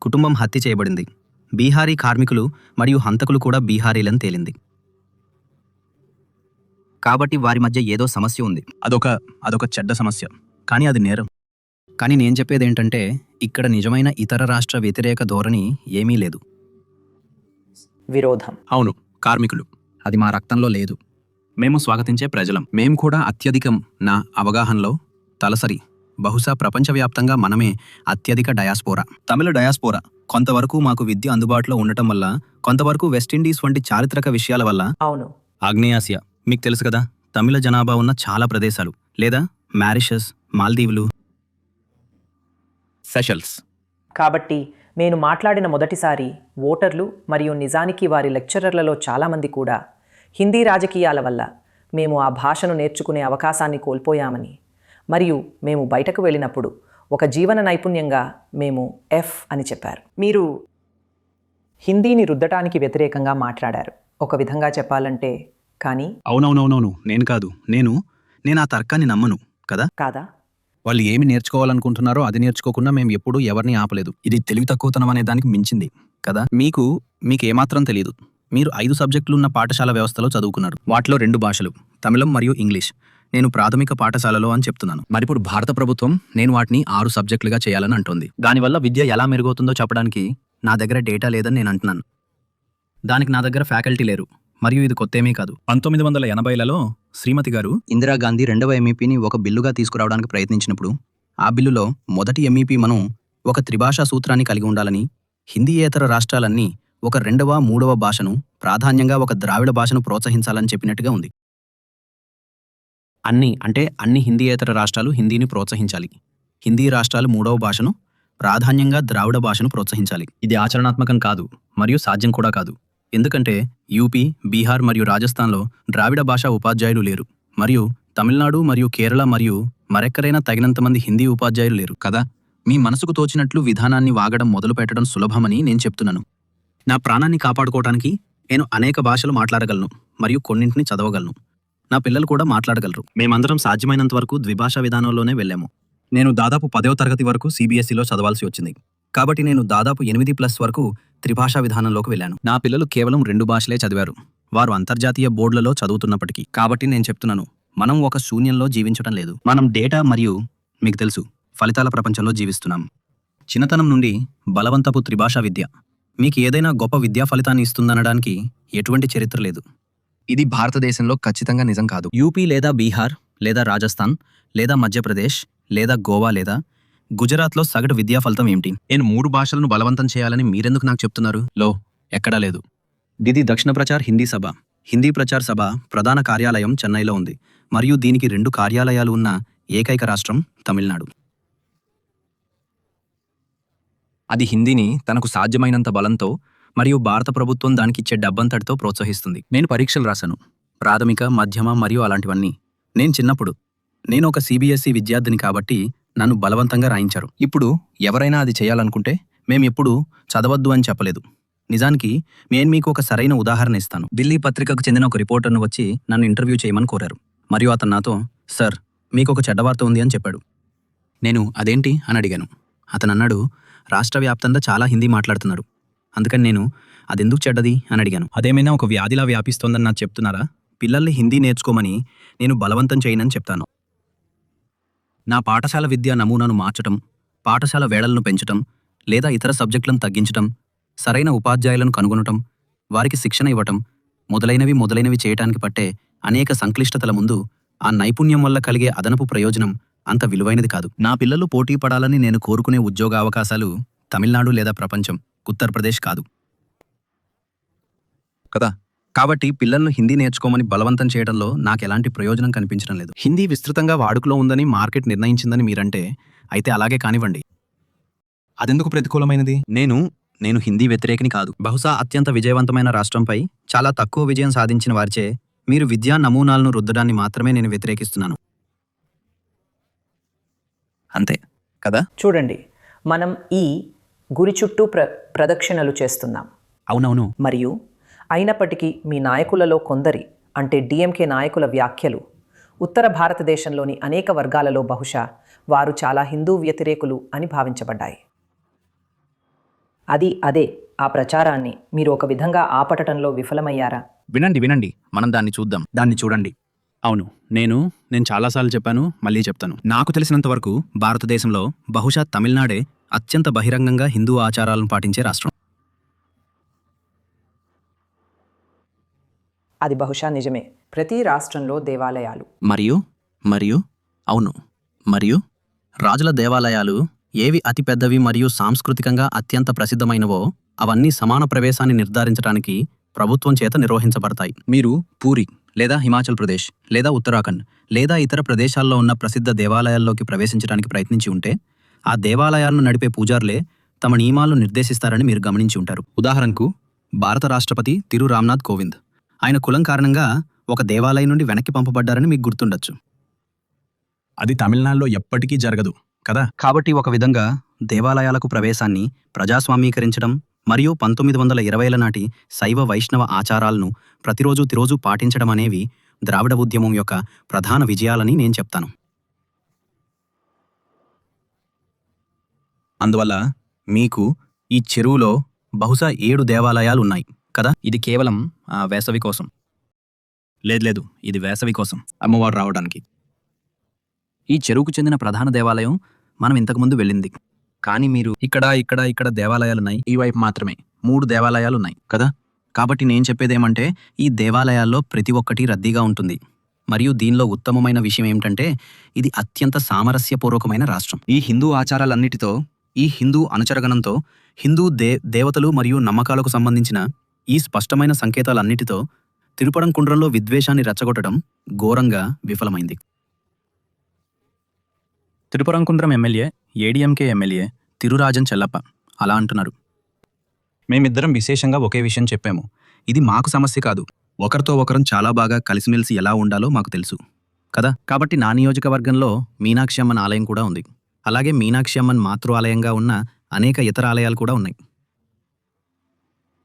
కుటుంబం హత్య చేయబడింది. బీహారీ కార్మికులు మరియు హంతకులు కూడా బీహారీలని తేలింది. కాబట్టి వారి మధ్య ఏదో సమస్య ఉంది. అదొక చెడ్డ సమస్య, కానీ అది నేరం. కానీ నేను చెప్పేది ఏంటంటే, ఇక్కడ నిజమైన ఇతర రాష్ట్ర వ్యతిరేక ధోరణి ఏమీ లేదు. విరోధం. అవును, కార్మికులు, అది మా రక్తంలో లేదు. మేము స్వాగతించే ప్రజలం. మేము కూడా అత్యధికం, నా అవగాహనలో తలసరి, బహుశా ప్రపంచవ్యాప్తంగా మనమే అత్యధిక డయాస్పోరా. తమిళ డయాస్పోరా. కొంతవరకు మాకు విద్య అందుబాటులో ఉండటం వల్ల, కొంతవరకు వెస్టిండీస్ వంటి చారిత్రక విషయాల వల్ల. అవును, ఆగ్నేయాసియా మీకు తెలుసు కదా, తమిళ జనాభా ఉన్న చాలా ప్రదేశాలు, లేదా మారిషస్, మాల్దీవులు, సెషల్స్. కాబట్టి నేను మాట్లాడిన మొదటిసారి ఓటర్లు మరియు నిజానికి వారి లెక్చరర్లలో చాలామంది కూడా హిందీ రాజకీయాల వల్ల మేము ఆ భాషను నేర్చుకునే అవకాశాన్ని కోల్పోయామని, మరియు మేము బయటకు వెళ్ళినప్పుడు ఒక జీవన నైపుణ్యంగా మేము ఎఫ్ అని చెప్పారు. మీరు హిందీని రుద్దటానికి వ్యతిరేకంగా మాట్లాడారు, ఒక విధంగా చెప్పాలంటే. కానీ అవునవునవునవును, నేను కాదు, నేను ఆ తర్కాన్ని నమ్మను కదా. కాదా? వాళ్ళు ఏమి నేర్చుకోవాలనుకుంటున్నారో అది నేర్చుకోకుండా మేము ఎప్పుడూ ఎవరిని ఆపలేదు. ఇది తెలివి తక్కువతనం అనే దానికి మించింది కదా. మీకు ఏమాత్రం తెలియదు. మీరు 5 సబ్జెక్టులు ఉన్న పాఠశాల వ్యవస్థలో చదువుకున్నారు. వాటిలో 2 భాషలు, తమిళం మరియు ఇంగ్లీష్. నేను ప్రాథమిక పాఠశాలలో అని చెప్తున్నాను. మరిప్పుడు భారత ప్రభుత్వం నేను వాటిని 6 సబ్జెక్టులుగా చేయాలని అంటోంది. దానివల్ల విద్య ఎలా మెరుగవుతుందో చెప్పడానికి నా దగ్గర డేటా లేదని నేను అంటున్నాను. దానికి నా దగ్గర ఫ్యాకల్టీ లేరు. మరియు ఇది కొత్తేమీ కాదు. 1980లలో శ్రీమతి గారు ఇందిరాగాంధీ 2వ ఎంఈపీని ఒక బిల్లుగా తీసుకురావడానికి ప్రయత్నించినప్పుడు, ఆ బిల్లులో మొదటి ఎంఈపీ మనం ఒక త్రిభాషా సూత్రాన్ని కలిగి ఉండాలని, హిందీయేతర రాష్ట్రాలన్నీ ఒక 2వ, 3వ భాషను, ప్రాధాన్యంగా ఒక ద్రావిడ భాషను ప్రోత్సహించాలని చెప్పినట్టుగా ఉంది. అన్ని హిందీయేతర రాష్ట్రాలు హిందీని ప్రోత్సహించాలి. హిందీ రాష్ట్రాలు 3వ భాషను, ప్రాధాన్యంగా ద్రావిడ భాషను ప్రోత్సహించాలి. ఇది ఆచరణాత్మకం కాదు మరియు సాధ్యం కూడా కాదు. ఎందుకంటే యూపీ, బీహార్ మరియు రాజస్థాన్లో ద్రావిడ భాషా ఉపాధ్యాయులు లేరు, మరియు తమిళనాడు మరియు కేరళ మరియు మరెక్కరైనా తగినంత మంది హిందీ ఉపాధ్యాయులు లేరు కదా. మీ మనసుకు తోచినట్లు విధానాన్ని వాగడం మొదలు పెట్టడం సులభమని నేను చెప్తున్నాను. నా ప్రాణాన్ని కాపాడుకోవడానికి నేను అనేక భాషలు మాట్లాడగలను మరియు కొన్నింటిని చదవగలను. నా పిల్లలు కూడా మాట్లాడగలరు. మేమందరం సాధ్యమైనంత వరకు ద్విభాషా విధానంలోనే వెళ్ళాము. నేను దాదాపు 10వ తరగతి వరకు సిబిఎస్ఈలో చదవాల్సి వచ్చింది. కాబట్టి నేను దాదాపు 8+ వరకు త్రిభాషా విధానంలోకి వెళ్ళాను. నా పిల్లలు కేవలం 2 భాషలే చదివారు, వారు అంతర్జాతీయ బోర్డులలో చదువుతున్నప్పటికీ. కాబట్టి నేను చెప్తున్నాను, మనం ఒక శూన్యంలో జీవించడం లేదు. మనం డేటా మరియు మీకు తెలుసు ఫలితాల ప్రపంచంలో జీవిస్తున్నాం. చిన్నతనం నుండి బలవంతపు త్రిభాషా విద్య మీకు ఏదైనా గొప్ప విద్యా ఫలితాన్ని ఇస్తుందనడానికి ఎటువంటి చరిత్ర లేదు. ఇది భారతదేశంలో ఖచ్చితంగా నిజం కాదు. యూపీ లేదా బీహార్ లేదా రాజస్థాన్ లేదా మధ్యప్రదేశ్ లేదా గోవా లేదా గుజరాత్లో సగటు విద్యా ఫలితం ఏమిటి? నేను 3 భాషలను బలవంతం చేయాలని మీరెందుకు నాకు చెప్తున్నారు? ఎక్కడా లేదు. దిది దక్షిణ ప్రచార్ హిందీ సభ, హిందీ ప్రచార్ సభ ప్రధాన కార్యాలయం చెన్నైలో ఉంది, మరియు దీనికి 2 కార్యాలయాలు ఉన్న ఏకైక రాష్ట్రం తమిళనాడు. అది హిందీని తనకు సాధ్యమైనంత బలంతో మరియు భారత ప్రభుత్వం దానికిచ్చే డబ్బంతటితో ప్రోత్సహిస్తుంది. నేను పరీక్షలు రాశాను, ప్రాథమిక, మధ్యమ మరియు అలాంటివన్నీ. నేను చిన్నప్పుడు నేను ఒక సిబిఎస్ఈ విద్యార్థిని కాబట్టి నన్ను బలవంతంగా రాయించారు. ఇప్పుడు ఎవరైనా అది చేయాలనుకుంటే మేమెప్పుడూ చదవద్దు అని చెప్పలేదు. నిజానికి నేను మీకు ఒక సరైన ఉదాహరణ ఇస్తాను. ఢిల్లీ పత్రికకు చెందిన ఒక రిపోర్టర్ను వచ్చి నన్ను ఇంటర్వ్యూ చేయమని కోరారు, మరియు అతను నాతో, సార్ మీకు ఒక చెడ్డ వార్త ఉంది అని చెప్పాడు. నేను అదేంటి అని అడిగాను. అతను అన్నాడు, రాష్ట్ర వ్యాప్తంగా చాలా హిందీ మాట్లాడుతున్నారు, అందుకని నేను అదెందుకు చెడ్డది అని అడిగాను. అదేమైనా ఒక వ్యాధిలా వ్యాపిస్తోందని నాకు చెప్తున్నారా? పిల్లల్ని హిందీ నేర్చుకోమని నేను బలవంతం చేయనని చెప్తాను. నా పాఠశాల విద్యా నమూనాను మార్చటం, పాఠశాల వేళలను పెంచటం, లేదా ఇతర సబ్జెక్టులను తగ్గించటం, సరైన ఉపాధ్యాయులను కనుగొనటం, వారికి శిక్షణ ఇవ్వటం మొదలైనవి చేయటానికి పట్టే అనేక సంక్లిష్టతల ముందు ఆ నైపుణ్యం వల్ల కలిగే అదనపు ప్రయోజనం అంత విలువైనది కాదు. నా పిల్లలు పోటీ పడాలని నేను కోరుకునే ఉద్యోగ అవకాశాలు తమిళనాడు లేదా ప్రపంచం, ఉత్తరప్రదేశ్ కాదు కదా. కాబట్టి పిల్లలను హిందీ నేర్చుకోమని బలవంతం చేయడంలో నాకెలాంటి ప్రయోజనం కనిపించడం లేదు. హిందీ విస్తృతంగా వాడుకలో ఉందని మార్కెట్ నిర్ణయించిందని మీరంటే, అయితే అలాగే కానివ్వండి. అదెందుకు ప్రతికూలమైనది? నేను హిందీ వ్యతిరేకిని కాదు. బహుశా అత్యంత విజయవంతమైన రాష్ట్రంపై చాలా తక్కువ విజయం సాధించిన వారిచే మీరు విద్యా నమూనాలను రుద్దడాన్ని మాత్రమే నేను వ్యతిరేకిస్తున్నాను. అంతే కదా. చూడండి, మనం ఈ గురి చుట్టూ ప్రదక్షిణలు చేస్తున్నాం. అవునవును. మరియు అయినప్పటికీ మీ నాయకులలో కొందరి, అంటే డిఎంకే నాయకుల వ్యాఖ్యలు ఉత్తర భారతదేశంలోని అనేక వర్గాలలో బహుశా వారు చాలా హిందూ వ్యతిరేకులు అని భావించబడ్డాయి. అదే ఆ ప్రచారాన్ని మీరు ఒక విధంగా ఆపటంలో విఫలమయ్యారా? వినండి, మనం దాన్ని చూద్దాం. దాన్ని చూడండి. అవును, నేను చాలాసార్లు చెప్పాను, మళ్ళీ చెప్తాను. నాకు తెలిసినంత వరకు భారతదేశంలో బహుశా తమిళనాడే అత్యంత బహిరంగంగా హిందూ ఆచారాలను పాటించే రాష్ట్రం. అది బహుశా నిజమే. ప్రతి రాష్ట్రంలో దేవాలయాలు మరియు రాజుల దేవాలయాలు ఏవి అతి పెద్దవి మరియు సాంస్కృతికంగా అత్యంత ప్రసిద్ధమైనవో అవన్నీ సమాన ప్రవేశాన్ని నిర్ధారించడానికి ప్రభుత్వం చేత నిర్వహించబడతాయి. మీరు పూరి లేదా హిమాచల్ ప్రదేశ్ లేదా ఉత్తరాఖండ్ లేదా ఇతర ప్రదేశాల్లో ఉన్న ప్రసిద్ధ దేవాలయాల్లోకి ప్రవేశించడానికి ప్రయత్నించి ఉంటే ఆ దేవాలయాలను నడిపే పూజారులే తమ నియమాలను నిర్దేశిస్తారని మీరు గమనించి ఉంటారు. ఉదాహరణకు భారత రాష్ట్రపతి తిరు రామ్నాథ్ కోవింద్ ఆయన కులం కారణంగా ఒక దేవాలయం నుండి వెనక్కి పంపబడ్డారని మీకు గుర్తుండొచ్చు. అది తమిళనాడులో ఎప్పటికీ జరగదు కదా. కాబట్టి ఒక విధంగా దేవాలయాలకు ప్రవేశాన్ని ప్రజాస్వామీకరించడం మరియు 1920ల నాటి శైవ వైష్ణవ ఆచారాలను ప్రతిరోజు పాటించడం అనేవి ద్రావిడ ఉద్యమం యొక్క ప్రధాన విజయాలని నేను చెప్తాను. అందువల్ల మీకు ఈ చెరువులో బహుశా 7 దేవాలయాలు ఉన్నాయి కదా. ఇది కేవలం వేసవి కోసం. లేదు, ఇది వేసవి కోసం అమ్మవారు రావడానికి. ఈ చెరువుకు చెందిన ప్రధాన దేవాలయం మనం ఇంతకుముందు వెళ్ళింది. కానీ మీరు ఇక్కడ దేవాలయాలున్నాయి. ఈ వైపు మాత్రమే 3 దేవాలయాలున్నాయి కదా. కాబట్టి నేను చెప్పేదేమంటే ఈ దేవాలయాల్లో ప్రతి ఒక్కటి రద్దీగా ఉంటుంది. మరియు దీనిలో ఉత్తమమైన విషయం ఏమిటంటే ఇది అత్యంత సామరస్యపూర్వకమైన రాష్ట్రం. ఈ హిందూ ఆచారాలన్నిటితో, ఈ హిందూ అనుచరగణంతో, హిందూ దేవతలు మరియు నమ్మకాలకు సంబంధించిన ఈ స్పష్టమైన సంకేతాలన్నిటితో తిరుపరంకుండ్రంలో విద్వేషాన్ని రెచ్చగొట్టడం ఘోరంగా విఫలమైంది. తిరుపరంకుండ్రం ఎమ్మెల్యే, ఏడీఎంకే ఎమ్మెల్యే తిరురాజన్ చెల్లప్ప అలా అంటున్నారు. మేమిద్దరం విశేషంగా ఒకే విషయం చెప్పాము. ఇది మాకు సమస్య కాదు. ఒకరితో ఒకరం చాలా బాగా కలిసిమెలిసి ఎలా ఉండాలో మాకు తెలుసు కదా. కాబట్టి నా నియోజకవర్గంలో మీనాక్షి అమ్మన్ ఆలయం కూడా ఉంది. అలాగే మీనాక్షి అమ్మన్ మాతృ ఆలయంగా ఉన్న అనేక ఇతర ఆలయాలు కూడా ఉన్నాయి.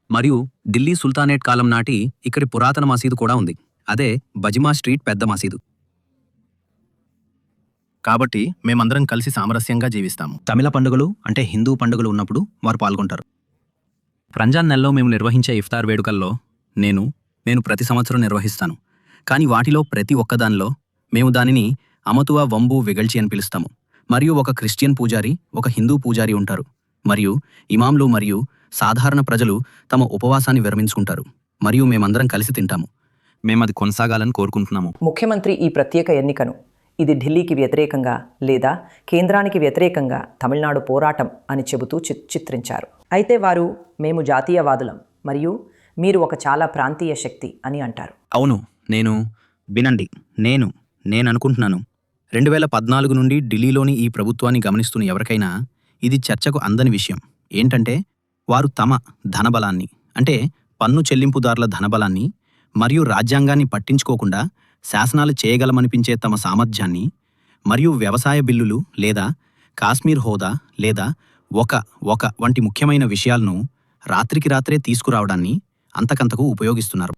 మరియు ఢిల్లీ సుల్తానేట్ కాలం నాటి ఇక్కడి పురాతన మసీదు కూడా ఉంది. అదే బజిమా స్ట్రీట్ పెద్ద మసీదు. కాబట్టి మేమందరం కలిసి సామరస్యంగా జీవిస్తాము. తమిళ పండుగలు అంటే హిందూ పండుగలు ఉన్నప్పుడు వారు పాల్గొంటారు. రంజాన్ నెలలో మేము నిర్వహించే ఇఫ్తార్ వేడుకల్లో నేను ప్రతి సంవత్సరం నిర్వహిస్తాను. కానీ వాటిలో ప్రతి ఒక్కదానిలో మేము దానిని అమతువా వంబు వెగల్చి అని పిలుస్తాము. మరియు ఒక క్రిస్టియన్ పూజారి, ఒక హిందూ పూజారి ఉంటారు. మరియు ఇమాంలు మరియు సాధారణ ప్రజలు తమ ఉపవాసాన్ని విరమించుకుంటారు. మరియు మేమందరం కలిసి తింటాము. మేమది కొనసాగాలని కోరుకుంటున్నాము. ముఖ్యమంత్రి ఈ ప్రత్యేక ఎన్నికను ఇది ఢిల్లీకి వ్యతిరేకంగా లేదా కేంద్రానికి వ్యతిరేకంగా తమిళనాడు పోరాటం అని చెబుతూ చిత్రించారు. అయితే వారు మేము జాతీయవాదులం మరియు మీరు ఒక చాలా ప్రాంతీయ శక్తి అని అంటారు. అవును, వినండి, నేను అనుకుంటున్నాను 2014 నుండి ఢిల్లీలోని ఈ ప్రభుత్వాన్ని గమనిస్తున్న ఎవరికైనా ఇది చర్చకు అందని విషయం ఏంటంటే వారు తమ ధనబలాన్ని, అంటే పన్ను చెల్లింపుదారుల ధనబలాన్ని మరియు రాజ్యాంగాన్ని పట్టించుకోకుండా శాసనాలు చేయగలమనిపించే తమ సామర్థ్యాన్ని మరియు వ్యవసాయ బిల్లులు లేదా కాశ్మీర్ హోదా లేదా ఒక వంటి ముఖ్యమైన విషయాలను రాత్రికి రాత్రే తీసుకురావడాన్ని అంతకంతకు ఉపయోగిస్తున్నారు.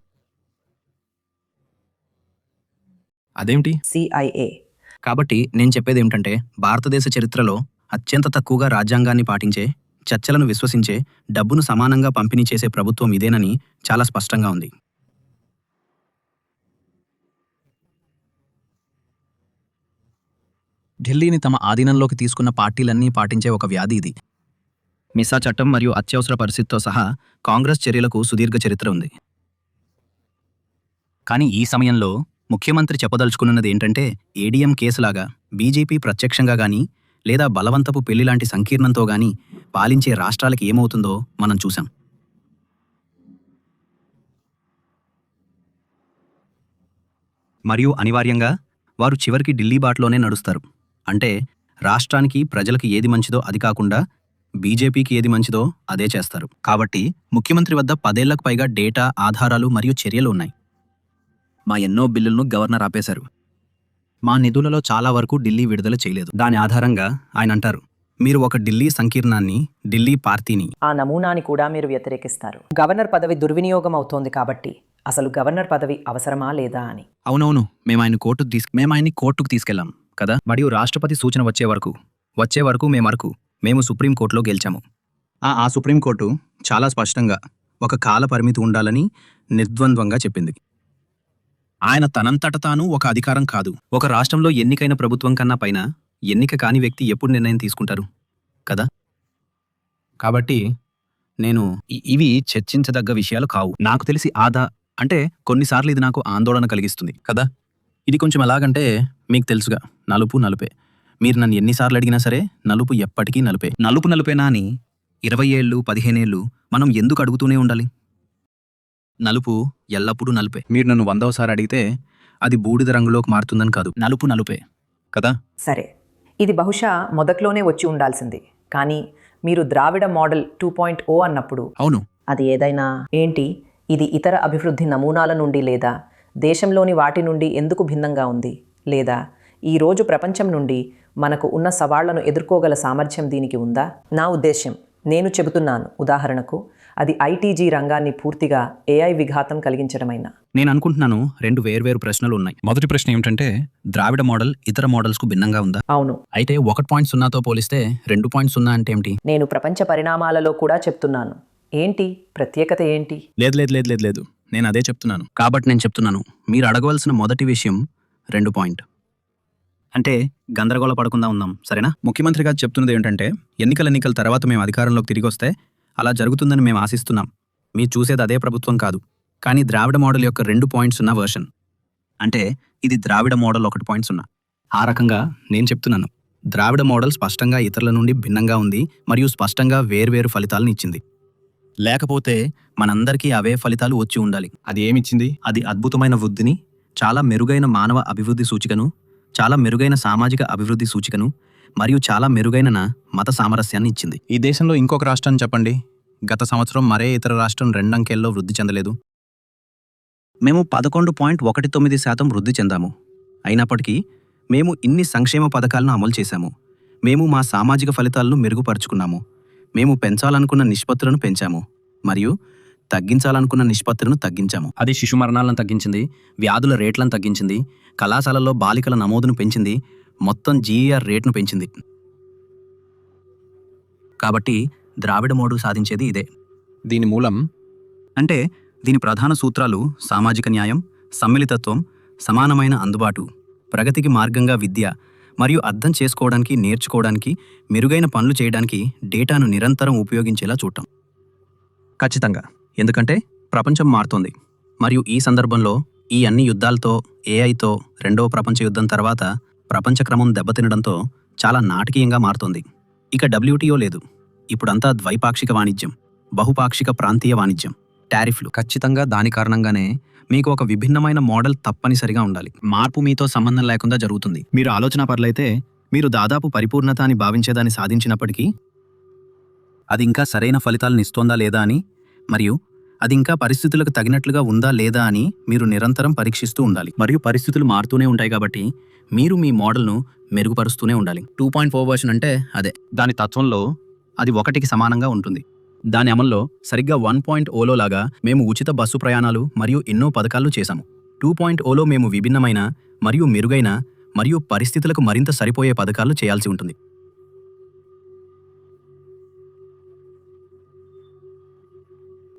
అదేంటి? CIA. కాబట్టి నేను చెప్పేది ఏమిటంటే భారతదేశ చరిత్రలో అత్యంత తక్కువగా రాజ్యాంగాన్ని పాటించే, చర్చలను విశ్వసించే, డబ్బును సమానంగా పంపిణీ చేసే ప్రభుత్వం ఇదేనని చాలా స్పష్టంగా ఉంది. ఢిల్లీని తమ ఆధీనంలోకి తీసుకున్న పార్టీలన్నీ పాటించే ఒక వ్యాధి ఇది. మిసా చట్టం మరియు అత్యవసర పరిస్థితితో సహా కాంగ్రెస్ చర్యలకు సుదీర్ఘ చరిత్ర ఉంది. కానీ ఈ సమయంలో ముఖ్యమంత్రి చెప్పదలుచుకున్నది ఏంటంటే ఏడీఎం కేసులాగా బీజేపీ ప్రత్యక్షంగా గానీ లేదా బలవంతపు పెళ్లి లాంటి సంకీర్ణంతో గానీ పాలించే రాష్ట్రాలకి ఏమవుతుందో మనం చూసాం. మరియు అనివార్యంగా వారు చివరికి ఢిల్లీ బాటలోనే నడుస్తారు. అంటే రాష్ట్రానికి ప్రజలకు ఏది మంచిదో అది కాకుండా బీజేపీకి ఏది మంచిదో అదే చేస్తారు. కాబట్టి ముఖ్యమంత్రి వద్ద 10 ఏళ్లకు పైగా డేటా, ఆధారాలు మరియు చర్యలు ఉన్నాయి. మా ఎన్నో బిల్లులను గవర్నర్ ఆపేశారు. మా నిధులలో చాలా వరకు ఢిల్లీ విడుదల చేయలేదు. దాని ఆధారంగా ఆయన అంటారు, మీరు ఒక ఢిల్లీ సంకీర్ణాన్ని, ఢిల్లీ పార్టీని. ఆ నమూనాని కూడా మీరు వ్యతిరేకిస్తారు. గవర్నర్ పదవి దుర్వినియోగం అవుతోంది కాబట్టి అసలు గవర్నర్ పదవి అవసరమా లేదా అని. అవునవును, మేము ఆయన్ని కోర్టుకు తీసుకెళ్లాం కదా. మరియు రాష్ట్రపతి సూచన వచ్చే వరకు మేము సుప్రీంకోర్టులో గెలిచాము. ఆ సుప్రీంకోర్టు చాలా స్పష్టంగా ఒక కాల పరిమితి ఉండాలని నిర్ద్వంద్వంగా చెప్పింది. ఆయన తనంతట తాను ఒక అధికారం కాదు. ఒక రాష్ట్రంలో ఎన్నికైన ప్రభుత్వం కన్నా పైన ఎన్నిక కాని వ్యక్తి ఎప్పుడు నిర్ణయం తీసుకుంటారు కదా. కాబట్టి ఇవి చర్చించదగ్గ విషయాలు కావు. నాకు తెలిసి అంటే కొన్నిసార్లు ఇది నాకు ఆందోళన కలిగిస్తుంది కదా. ఇది కొంచెం ఎలాగంటే మీకు తెలుసుగా, నలుపు నలుపే. మీరు నన్ను ఎన్నిసార్లు అడిగినా సరే నలుపు ఎప్పటికీ నలుపే. నలుపేనా అని 20 ఏళ్ళు 15 ఏళ్ళు మనం ఎందుకు అడుగుతూనే ఉండాలి? నలుపు ఎల్లప్పుడూ నలుపే. మీరు నన్ను 100వ అడిగితే అది బూడిద రంగులోకి మారుతుందని కాదు, నలుపు నలుపే కదా. సరే, ఇది బహుశా మొదట్లోనే వచ్చి ఉండాల్సింది. కానీ మీరు ద్రావిడ మోడల్ 2.0 అన్నప్పుడు అవును, అది ఏదైనా ఏంటి, ఇది ఇతర అభివృద్ధి నమూనాల నుండి లేదా దేశంలోని వాటి నుండి ఎందుకు భిన్నంగా ఉంది, లేదా ఈరోజు ప్రపంచం నుండి మనకు ఉన్న సవాళ్లను ఎదుర్కోగల సామర్థ్యం దీనికి ఉందా? నా ఉద్దేశ్యం, నేను చెబుతున్నాను, ఉదాహరణకు అది ఐటీజీ రంగాన్ని పూర్తిగా ఏఐ విఘాతం కలిగించడమైనా. నేను అనుకుంటున్నాను 2 వేర్వేరు ప్రశ్నలు ఉన్నాయి. మొదటి ప్రశ్న ఏమిటంటే ద్రావిడ మోడల్ ఇతర మోడల్స్కు భిన్నంగా ఉందా? అవును. అయితే 1.0తో పోలిస్తే 2.0 అంటే ఏమిటి? నేను ప్రపంచ పరిణామాలలో కూడా చెప్తున్నాను. ఏంటి ప్రత్యేకత ఏంటి? లేదు, నేను అదే చెప్తున్నాను. కాబట్టి నేను చెప్తున్నాను, మీరు అడగవలసిన మొదటి విషయం 2 పాయింట్. అంటే గందరగోళ పడకుండా ఉందాం, సరేనా? ముఖ్యమంత్రి గారు చెప్తున్నది ఏంటంటే ఎన్నికల తర్వాత మేము అధికారంలోకి తిరిగి వస్తే అలా జరుగుతుందని మేము ఆశిస్తున్నాం. మీరు చూసేది అదే ప్రభుత్వం కాదు, కానీ ద్రావిడ మోడల్ యొక్క 2.0 వర్షన్. అంటే ఇది ద్రావిడ మోడల్ 1.0. ఆ రకంగా నేను చెప్తున్నాను, ద్రావిడ మోడల్ స్పష్టంగా ఇతరుల నుండి భిన్నంగా ఉంది మరియు స్పష్టంగా వేర్వేరు ఫలితాలను ఇచ్చింది. లేకపోతే మనందరికీ అవే ఫలితాలు వచ్చి ఉండాలి. అది ఏమిచ్చింది? అది అద్భుతమైన వృద్ధిని, చాలా మెరుగైన మానవ అభివృద్ధి సూచికను, చాలా మెరుగైన సామాజిక అభివృద్ధి సూచికను మరియు చాలా మెరుగైన మత సామరస్యాన్ని ఇచ్చింది. ఈ దేశంలో ఇంకొక రాష్ట్రాన్ని చెప్పండి, గత సంవత్సరం మరే ఇతర రాష్ట్రం 2 అంకెల్లో వృద్ధి చెందలేదు. మేము 11.19% వృద్ధి చెందాము. అయినప్పటికీ మేము ఇన్ని సంక్షేమ పథకాలను అమలు చేశాము. మేము మా సామాజిక ఫలితాలను మెరుగుపరుచుకున్నాము. మేము పెంచాలనుకున్న నిష్పత్తులను పెంచాము మరియు తగ్గించాలనుకున్న నిష్పత్తులను తగ్గించాము. అది శిశు మరణాలను తగ్గించింది, వ్యాధుల రేట్లను తగ్గించింది, కళాశాలల్లో బాలికల నమోదును పెంచింది, మొత్తం జీఈఆర్ రేట్ను పెంచింది. కాబట్టి ద్రావిడ మోడల్ సాధించేది ఇదే. దీని మూలం అంటే దీని ప్రధాన సూత్రాలు సామాజిక న్యాయం, సమ్మిళితత్వం, సమానమైన అందుబాటు, ప్రగతికి మార్గంగా విద్య మరియు అర్థం చేసుకోవడానికి, నేర్చుకోవడానికి, మెరుగైన పనులు చేయడానికి డేటాను నిరంతరం ఉపయోగించేలా చూడటం. ఖచ్చితంగా, ఎందుకంటే ప్రపంచం మారుతోంది మరియు ఈ సందర్భంలో ఈ అన్ని యుద్ధాలతో, ఏఐతో, 2వ ప్రపంచ యుద్ధం తర్వాత ప్రపంచ క్రమం దెబ్బతినడంతో చాలా నాటకీయంగా మారుతోంది. ఇక WTO లేదు, ఇప్పుడంతా ద్వైపాక్షిక వాణిజ్యం, బహుపాక్షిక ప్రాంతీయ వాణిజ్యం, టారిఫ్లు. ఖచ్చితంగా దాని కారణంగానే మీకు ఒక విభిన్నమైన మోడల్ తప్పనిసరిగా ఉండాలి. మార్పు మీతో సంబంధం లేకుండా జరుగుతుంది. మీరు ఆలోచనాపరులైతే మీరు దాదాపు పరిపూర్ణత అని భావించేదాన్ని సాధించినప్పటికీ అది ఇంకా సరైన ఫలితాలను ఇస్తోందా లేదా అని, మరియు అది ఇంకా పరిస్థితులకు తగినట్లుగా ఉందా లేదా అని మీరు నిరంతరం పరీక్షిస్తూ ఉండాలి. మరియు పరిస్థితులు మారుతూనే ఉంటాయి కాబట్టి మీరు మీ మోడల్ను మెరుగుపరుస్తూనే ఉండాలి. 2.4 వర్షన్ అంటే అదే. దాని తత్వంలో అది 1కి సమానంగా ఉంటుంది. దాని అమల్లో సరిగ్గా 1.0లో లాగా మేము ఉచిత బస్సు ప్రయాణాలు మరియు ఎన్నో పథకాలు చేశాము. 2.0లో మేము విభిన్నమైన మరియు మెరుగైన మరియు పరిస్థితులకు మరింత సరిపోయే పథకాలు చేయాల్సి ఉంటుంది.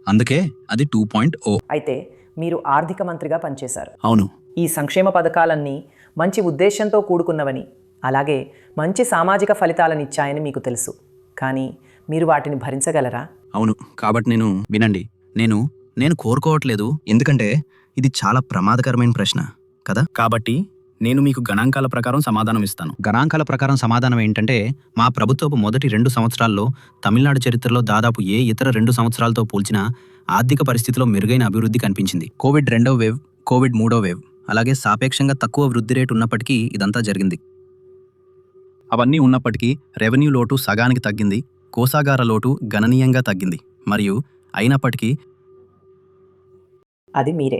అందుకే అది 2.0. అయితే మీరు ఆర్థిక మంత్రిగా పనిచేశారు. అవును. ఈ సంక్షేమ పథకాలన్నీ మంచి ఉద్దేశంతో కూడుకున్నవని, అలాగే మంచి సామాజిక ఫలితాలనిచ్చాయని మీకు తెలుసు. కానీ మీరు వాటిని భరించగలరా? అవును, కాబట్టి వినండి, నేను కోరుకోవట్లేదు, ఎందుకంటే ఇది చాలా ప్రమాదకరమైన ప్రశ్న కదా. కాబట్టి నేను మీకు గణాంకాల ప్రకారం సమాధానం ఇస్తాను. గణాంకాల ప్రకారం సమాధానం ఏంటంటే, మా ప్రభుత్వపు మొదటి 2 సంవత్సరాల్లో తమిళనాడు చరిత్రలో దాదాపు ఏ ఇతర 2 సంవత్సరాలతో పోల్చినా ఆర్థిక పరిస్థితిలో మెరుగైన అభివృద్ధి కనిపించింది. కోవిడ్ 2వ వేవ్, కోవిడ్ 3వ వేవ్, అలాగే సాపేక్షంగా తక్కువ వృద్ధి రేటు ఉన్నప్పటికీ ఇదంతా జరిగింది. అవన్నీ ఉన్నప్పటికీ రెవెన్యూ లోటు సగానికి తగ్గింది, కోశాగార లోటు గణనీయంగా తగ్గింది, మరియు అయినప్పటికీ అది మీరే.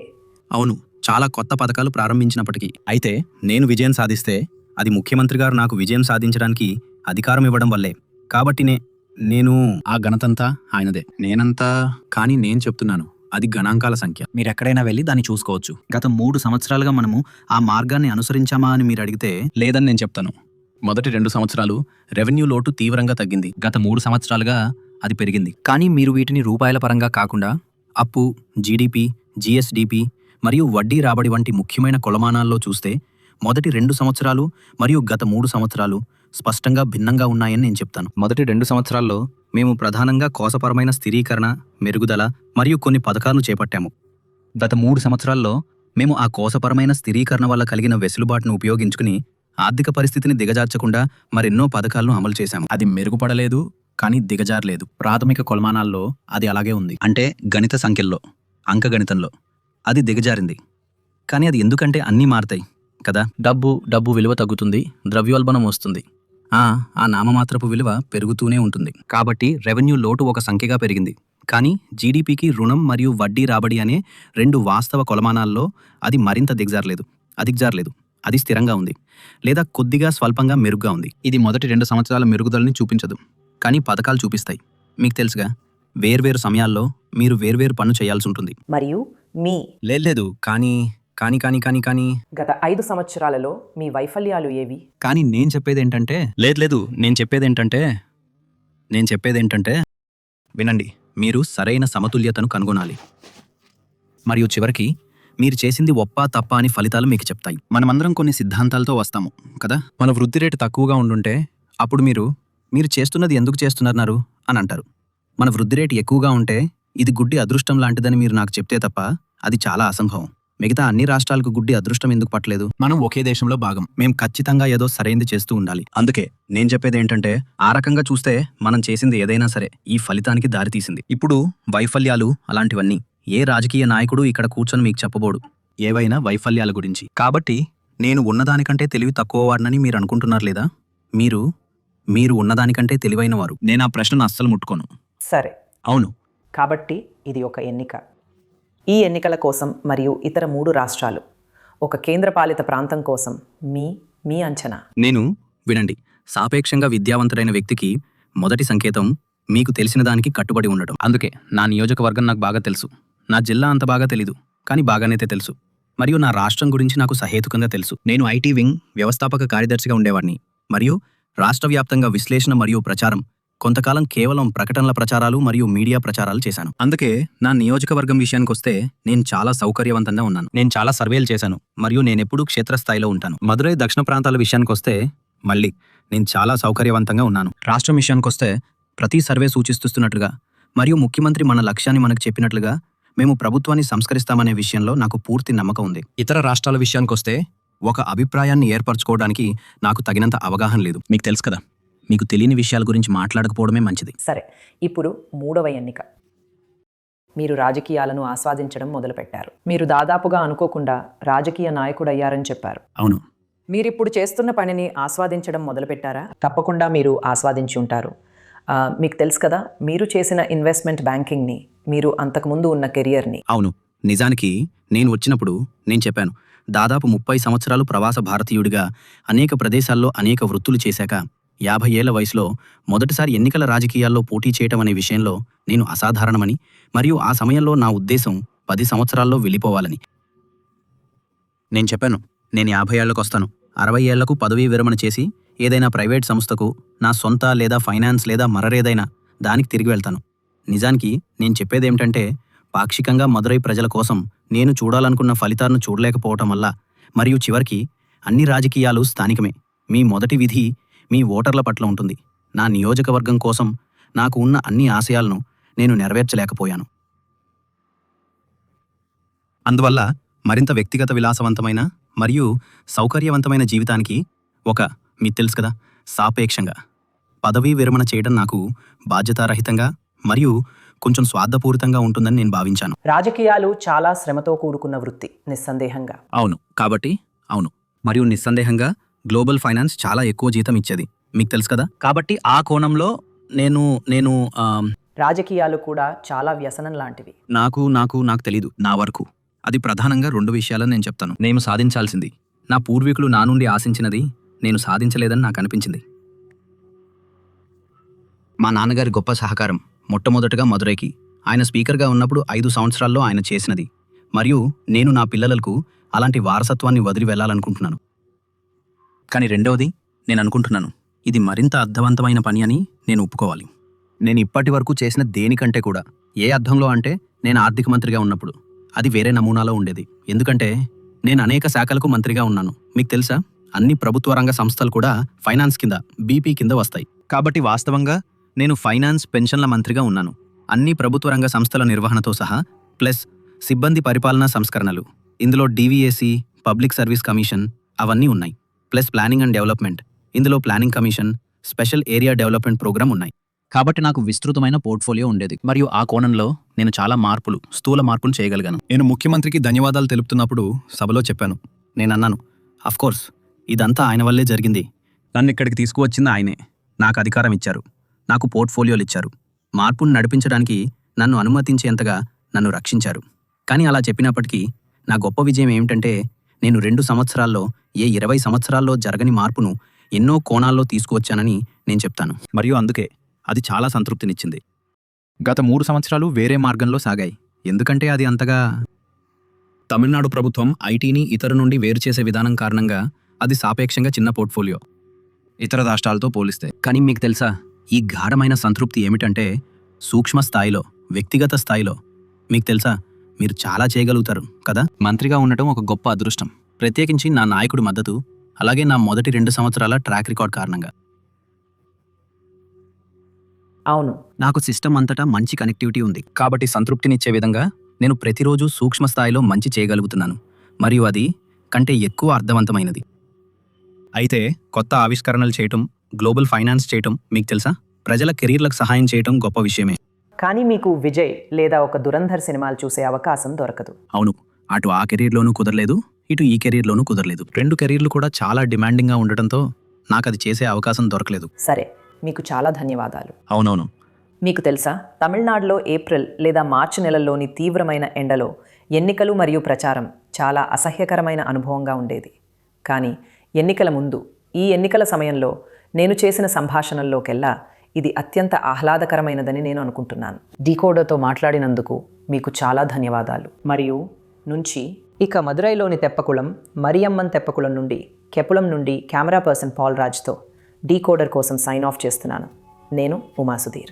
అవును, చాలా కొత్త పథకాలు ప్రారంభించినప్పటికీ. అయితే నేను విజయం సాధిస్తే అది ముఖ్యమంత్రి గారు నాకు విజయం సాధించడానికి అధికారం ఇవ్వడం వల్లే. కాబట్టి నేను ఆ ఘనతంతా ఆయనదే. కానీ నేను చెప్తున్నాను, అది గణాంకాల సంఖ్య. మీరెక్కడైనా వెళ్ళి దాన్ని చూసుకోవచ్చు. గత 3 సంవత్సరాలుగా మనము ఆ మార్గాన్ని అనుసరించామా అని మీరు అడిగితే లేదని నేను చెప్తాను. మొదటి 2 సంవత్సరాలు రెవెన్యూ లోటు తీవ్రంగా తగ్గింది. గత 3 సంవత్సరాలుగా అది పెరిగింది. కానీ మీరు వీటిని రూపాయల పరంగా కాకుండా అప్పు, జీడిపి, జిఎస్డిపి మరియు వడ్డీ రాబడి వంటి ముఖ్యమైన కొలమానాల్లో చూస్తే మొదటి 2 సంవత్సరాలు మరియు గత 3 సంవత్సరాలు స్పష్టంగా భిన్నంగా ఉన్నాయని నేను చెప్తాను. మొదటి 2 సంవత్సరాల్లో మేము ప్రధానంగా కోశపరమైన స్థిరీకరణ, మెరుగుదల మరియు కొన్ని పథకాలను చేపట్టాము. గత 3 సంవత్సరాల్లో మేము ఆ కోశపరమైన స్థిరీకరణ వల్ల కలిగిన వెసులుబాటును ఉపయోగించుకుని ఆర్థిక పరిస్థితిని దిగజార్చకుండా మరెన్నో పథకాలను అమలు చేశాము. అది మెరుగుపడలేదు, కానీ దిగజారలేదు. ప్రాథమిక కొలమానాల్లో అది అలాగే ఉంది. అంటే గణిత సంఖ్యల్లో, అంకగణితంలో అది దిగజారింది. కానీ అది ఎందుకంటే అన్నీ మారతాయి కదా. డబ్బు విలువ తగ్గుతుంది, ద్రవ్యోల్బణం వస్తుంది, ఆ నామమాత్రపు విలువ పెరుగుతూనే ఉంటుంది. కాబట్టి రెవెన్యూ లోటు ఒక సంఖ్యగా పెరిగింది. కానీ జీడిపికి రుణం మరియు వడ్డీ రాబడి అనే 2 వాస్తవ కొలమానాల్లో అది మరింత దిగజారలేదు. అది స్థిరంగా ఉంది, లేదా కొద్దిగా స్వల్పంగా మెరుగ్గా ఉంది. ఇది మొదటి 2 సంవత్సరాల మెరుగుదలని చూపించదు, కానీ పథకాలు చూపిస్తాయి. మీకు తెలుసుగా, వేర్వేరు సమయాల్లో మీరు వేర్వేరు పనులు చేయాల్సి ఉంటుంది. మరియు లేదు కానీ గత 5 సంవత్సరాలలో మీ వైఫల్యాలు ఏవి? కానీ నేను చెప్పేదేంటంటే వినండి, మీరు సరైన సమతుల్యతను కనుగొనాలి. మరియు చివరికి మీరు చేసింది ఒప్ప తప్ప అని ఫలితాలు మీకు చెప్తాయి. మనమందరం కొన్ని సిద్ధాంతాలతో వస్తాము కదా. మన వృద్ధి రేటు తక్కువగా ఉండుంటే అప్పుడు మీరు చేస్తున్నది ఎందుకు చేస్తున్నారు అని అంటారు. మన వృద్ధి రేటు ఎక్కువగా ఉంటే ఇది గుడ్డి అదృష్టం లాంటిదని మీరు నాకు చెప్తే తప్ప అది చాలా అసంభవం. మిగతా అన్ని రాష్ట్రాలకు గుడ్డి అదృష్టం ఎందుకు పట్టలేదు? మనం ఒకే దేశంలో భాగం. మేం ఖచ్చితంగా ఏదో సరైంది చేస్తూ ఉండాలి. అందుకే నేను చెప్పేది ఏంటంటే, ఆ రకంగా చూస్తే మనం చేసింది ఏదైనా సరే ఈ ఫలితానికి దారితీసింది. ఇప్పుడు వైఫల్యాలు అలాంటివన్నీ ఏ రాజకీయ నాయకుడు ఇక్కడ కూర్చొని మీకు చెప్పబోడు ఏవైనా వైఫల్యాల గురించి. కాబట్టి నేను ఉన్నదానికంటే తెలివి తక్కువ వాడినని మీరు అనుకుంటున్నారు లేదా? మీరు ఉన్నదానికంటే తెలివైన వారు. నేను ఆ ప్రశ్నను అస్సలు ముట్టుకోను. సరే, అవును. కాబట్టి ఇది ఒక ఎన్నిక. ఈ ఎన్నికల కోసం మరియు ఇతర 3 రాష్ట్రాలు, ఒక కేంద్రపాలిత ప్రాంతం కోసం మీ అంచనా. వినండి, సాపేక్షంగా విద్యావంతుడైన వ్యక్తికి మొదటి సంకేతం మీకు తెలిసిన దానికి కట్టుబడి ఉండటం. అందుకే నా నియోజకవర్గం నాకు బాగా తెలుసు. నా జిల్లా అంత బాగా తెలీదు, కానీ బాగానైతే తెలుసు. మరియు నా రాష్ట్రం గురించి నాకు సహేతుకంగా తెలుసు. నేను ఐటీ వింగ్ వ్యవస్థాపక కార్యదర్శిగా ఉండేవాడిని మరియు రాష్ట్ర వ్యాప్తంగా విశ్లేషణ మరియు ప్రచారం, కొంతకాలం కేవలం ప్రకటనల ప్రచారాలు మరియు మీడియా ప్రచారాలు చేశాను. అందుకే నా నియోజకవర్గం విషయానికొస్తే నేను చాలా సౌకర్యవంతంగా ఉన్నాను. నేను చాలా సర్వేలు చేశాను మరియు నేనెప్పుడూ క్షేత్రస్థాయిలో ఉంటాను. మదురై దక్షిణ ప్రాంతాల విషయానికొస్తే మళ్ళీ నేను చాలా సౌకర్యవంతంగా ఉన్నాను. రాష్ట్రం విషయానికొస్తే ప్రతి సర్వే సూచిస్తున్నట్లుగా మరియు ముఖ్యమంత్రి మన లక్ష్యాన్ని మనకు చెప్పినట్లుగా మేము ప్రభుత్వాన్ని సంస్కరిస్తామనే విషయంలో నాకు పూర్తి నమ్మకం ఉంది. ఇతర రాష్ట్రాల విషయానికొస్తే ఒక అభిప్రాయాన్ని ఏర్పరచుకోవడానికి నాకు తగినంత అవగాహన లేదు. మీకు తెలుసు కదా, మీకు తెలియని విషయాల గురించి మాట్లాడకపోవడమే మంచిది. సరే, ఇప్పుడు 3వ ఎన్నిక. మీరు రాజకీయాలను ఆస్వాదించడం మొదలుపెట్టారు. మీరు దాదాపుగా అనుకోకుండా రాజకీయ నాయకుడయ్యారని చెప్పారు. అవును. మీరిప్పుడు చేస్తున్న పనిని ఆస్వాదించడం మొదలుపెట్టారా? తప్పకుండా మీరు ఆస్వాదించి ఉంటారు. మీకు తెలుసు కదా, మీరు చేసిన ఇన్వెస్ట్మెంట్ బ్యాంకింగ్ని, మీరు అంతకుముందు ఉన్న కెరియర్ని. అవును, నిజానికి నేను వచ్చినప్పుడు నేను చెప్పాను, దాదాపు 30 సంవత్సరాలు ప్రవాస భారతీయుడిగా అనేక ప్రదేశాల్లో అనేక వృత్తులు చేశాక 50 ఏళ్ల వయసులో మొదటిసారి ఎన్నికల రాజకీయాల్లో పోటీ చేయటం అనే విషయంలో నేను అసాధారణమని, మరియు ఆ సమయంలో నా ఉద్దేశం 10 సంవత్సరాల్లో వెళ్ళిపోవాలని. నేను చెప్పాను, నేను 50 ఏళ్లకు వస్తాను, 60 ఏళ్లకు పదవీ విరమణ చేసి ఏదైనా ప్రైవేట్ సంస్థకు, నా సొంత లేదా ఫైనాన్స్ లేదా మరేదైనా దానికి తిరిగి వెళ్తాను. నిజానికి నేను చెప్పేదేమిటంటే, పాక్షికంగా మదురై ప్రజల కోసం నేను చూడాలనుకున్న ఫలితాలను చూడలేకపోవటం వల్ల, మరియు చివరికి అన్ని రాజకీయాలు స్థానికమే. మీ మొదటి విధి మీ ఓటర్ల పట్ల ఉంటుంది. నా నియోజకవర్గం కోసం నాకు ఉన్న అన్ని ఆశయాలను నేను నెరవేర్చలేకపోయాను. అందువల్ల మరింత వ్యక్తిగత విలాసవంతమైన మరియు సౌకర్యవంతమైన జీవితానికి మీకు తెలుసు కదా, సాపేక్షంగా పదవీ విరమణ చేయడం నాకు బాధ్యతారహితంగా మరియు కొంచెం స్వార్థపూరితంగా ఉంటుందని నేను భావించాను. రాజకీయాలు చాలా శ్రమతో కూడుకున్న వృత్తి, నిస్సందేహంగా. అవును, కాబట్టి అవును, మరియు నిస్సందేహంగా గ్లోబల్ ఫైనాన్స్ చాలా ఎక్కువ జీతం ఇచ్చేది, మీకు తెలుసు కదా. కాబట్టి ఆ కోణంలో నేను రాజకీయాలు కూడా చాలా వ్యసనం లాంటివి. నాకు తెలీదు. నా వరకు అది ప్రధానంగా 2 విషయాలని నేను చెప్తాను. నేను సాధించాల్సింది, నా పూర్వీకులు నా నుండి ఆశించినది నేను సాధించలేదని నాకు అనిపించింది. మా నాన్నగారి గొప్ప సహకారం మొట్టమొదటగా మదురైకి ఆయన స్పీకర్గా ఉన్నప్పుడు 5 సంవత్సరాల్లో ఆయన చేసినది, మరియు నేను నా పిల్లలకు అలాంటి వారసత్వాన్ని వదిలి వెళ్ళాలనుకుంటున్నాను. కానీ రెండవది, నేను అనుకుంటున్నాను ఇది మరింత అర్థవంతమైన పని అని నేను ఒప్పుకోవాలి. నేను ఇప్పటి వరకు చేసిన దేనికంటే కూడా, ఏ అర్థంలో అంటే నేను ఆర్థిక మంత్రిగా ఉన్నప్పుడు అది వేరే నమూనాలో ఉండేది. ఎందుకంటే నేను అనేక శాఖలకు మంత్రిగా ఉన్నాను. మీకు తెలుసా, అన్ని ప్రభుత్వ రంగ సంస్థలు కూడా ఫైనాన్స్ కింద, బీపీ కింద వస్తాయి. కాబట్టి వాస్తవంగా నేను ఫైనాన్స్ పెన్షన్ల మంత్రిగా ఉన్నాను. అన్ని ప్రభుత్వ రంగ సంస్థల నిర్వహణతో సహా, ప్లస్ సిబ్బంది పరిపాలనా సంస్కరణలు, ఇందులో డీవీఏసీ, పబ్లిక్ సర్వీస్ కమిషన్ అవన్నీ ఉన్నాయి. ప్లస్ ప్లానింగ్ అండ్ డెవలప్మెంట్, ఇందులో planning commission, special area development program ఉన్నాయి. కాబట్టి నాకు విస్తృతమైన పోర్ట్ఫోలియో ఉండేది, మరియు ఆ కోణంలో నేను చాలా స్థూల మార్పులు చేయగలిగాను. నేను ముఖ్యమంత్రికి ధన్యవాదాలు తెలుపుతున్నప్పుడు సభలో చెప్పాను. నేనన్నాను, అఫ్కోర్స్ ఇదంతా ఆయన వల్లే జరిగింది. నన్ను ఇక్కడికి తీసుకువచ్చింది ఆయనే. నాకు అధికారం ఇచ్చారు, నాకు పోర్ట్ఫోలియోలు ఇచ్చారు, మార్పును నడిపించడానికి నన్ను అనుమతించేంతగా నన్ను రక్షించారు. కానీ అలా చెప్పినప్పటికీ నా గొప్ప విజయం ఏమిటంటే, నేను 2 సంవత్సరాల్లో 20 సంవత్సరాల్లో జరగని మార్పును ఎన్నో కోణాల్లో తీసుకువచ్చానని నేను చెప్తాను. మరియు అందుకే అది చాలా సంతృప్తినిచ్చింది. గత 3 సంవత్సరాలు వేరే మార్గంలో సాగాయి, ఎందుకంటే అది అంతగా తమిళనాడు ప్రభుత్వం ఐటీని ఇతర నుండి వేరు చేసే విధానం కారణంగా అది సాపేక్షంగా చిన్న పోర్ట్ఫోలియో ఇతర రాష్ట్రాలతో పోలిస్తే. కానీ మీకు తెలుసా, ఈ గాఢమైన సంతృప్తి ఏమిటంటే, సూక్ష్మ స్థాయిలో, వ్యక్తిగత స్థాయిలో మీకు తెలుసా, మీరు చాలా చేయగలుగుతారు కదా. మంత్రిగా ఉండటం ఒక గొప్ప అదృష్టం, ప్రత్యేకించి నా నాయకుడి మద్దతు, అలాగే నా మొదటి 2 సంవత్సరాల ట్రాక్ రికార్డ్ కారణంగా. అవును, నాకు సిస్టమ్ అంతటా మంచి కనెక్టివిటీ ఉంది. కాబట్టి సంతృప్తినిచ్చే విధంగా నేను ప్రతిరోజు సూక్ష్మ స్థాయిలో మంచి చేయగలుగుతున్నాను, మరియు అది కంటే ఎక్కువ అర్థవంతమైనది. అయితే కొత్త ఆవిష్కరణలు చేయటం, గ్లోబల్ ఫైనాన్స్ చేయటం, మీకు తెలుసా, ప్రజల కెరీర్లకు సహాయం చేయటం గొప్ప విషయమే. కానీ మీకు విజయ్ లేదా ఒక దురంధర్ సినిమాలు చూసే అవకాశం దొరకదు. అవును, అటు ఆ కెరీర్లోనూ కుదరలేదు, ఇటు ఈ కెరీర్లోనూ కుదరలేదు. 2 కెరీర్లు కూడా చాలా డిమాండింగ్గా ఉండటంతో నాకు అది చేసే అవకాశం దొరకలేదు. సరే, మీకు చాలా ధన్యవాదాలు. అవునవును. మీకు తెలుసా, తమిళనాడులో ఏప్రిల్ లేదా మార్చి నెలల్లోని తీవ్రమైన ఎండలో ఎన్నికలు మరియు ప్రచారం చాలా అసహ్యకరమైన అనుభవంగా ఉండేది. కానీ ఎన్నికల ముందు, ఈ ఎన్నికల సమయంలో నేను చేసిన సంభాషణల్లోకెల్లా ఇది అత్యంత ఆహ్లాదకరమైనదని నేను అనుకుంటున్నాను. డీకోడర్తో మాట్లాడినందుకు మీకు చాలా ధన్యవాదాలు. మరియు ఇక మదురైలోని తెప్పకుళం, మరియమ్మన్ తెప్పకుళం నుండి, కెపులం నుండి కెమెరా పర్సన్ పాల్ రాజ్తో డీకోడర్ కోసం సైన్ ఆఫ్ చేస్తున్నాను. నేను ఉమా సుధీర్.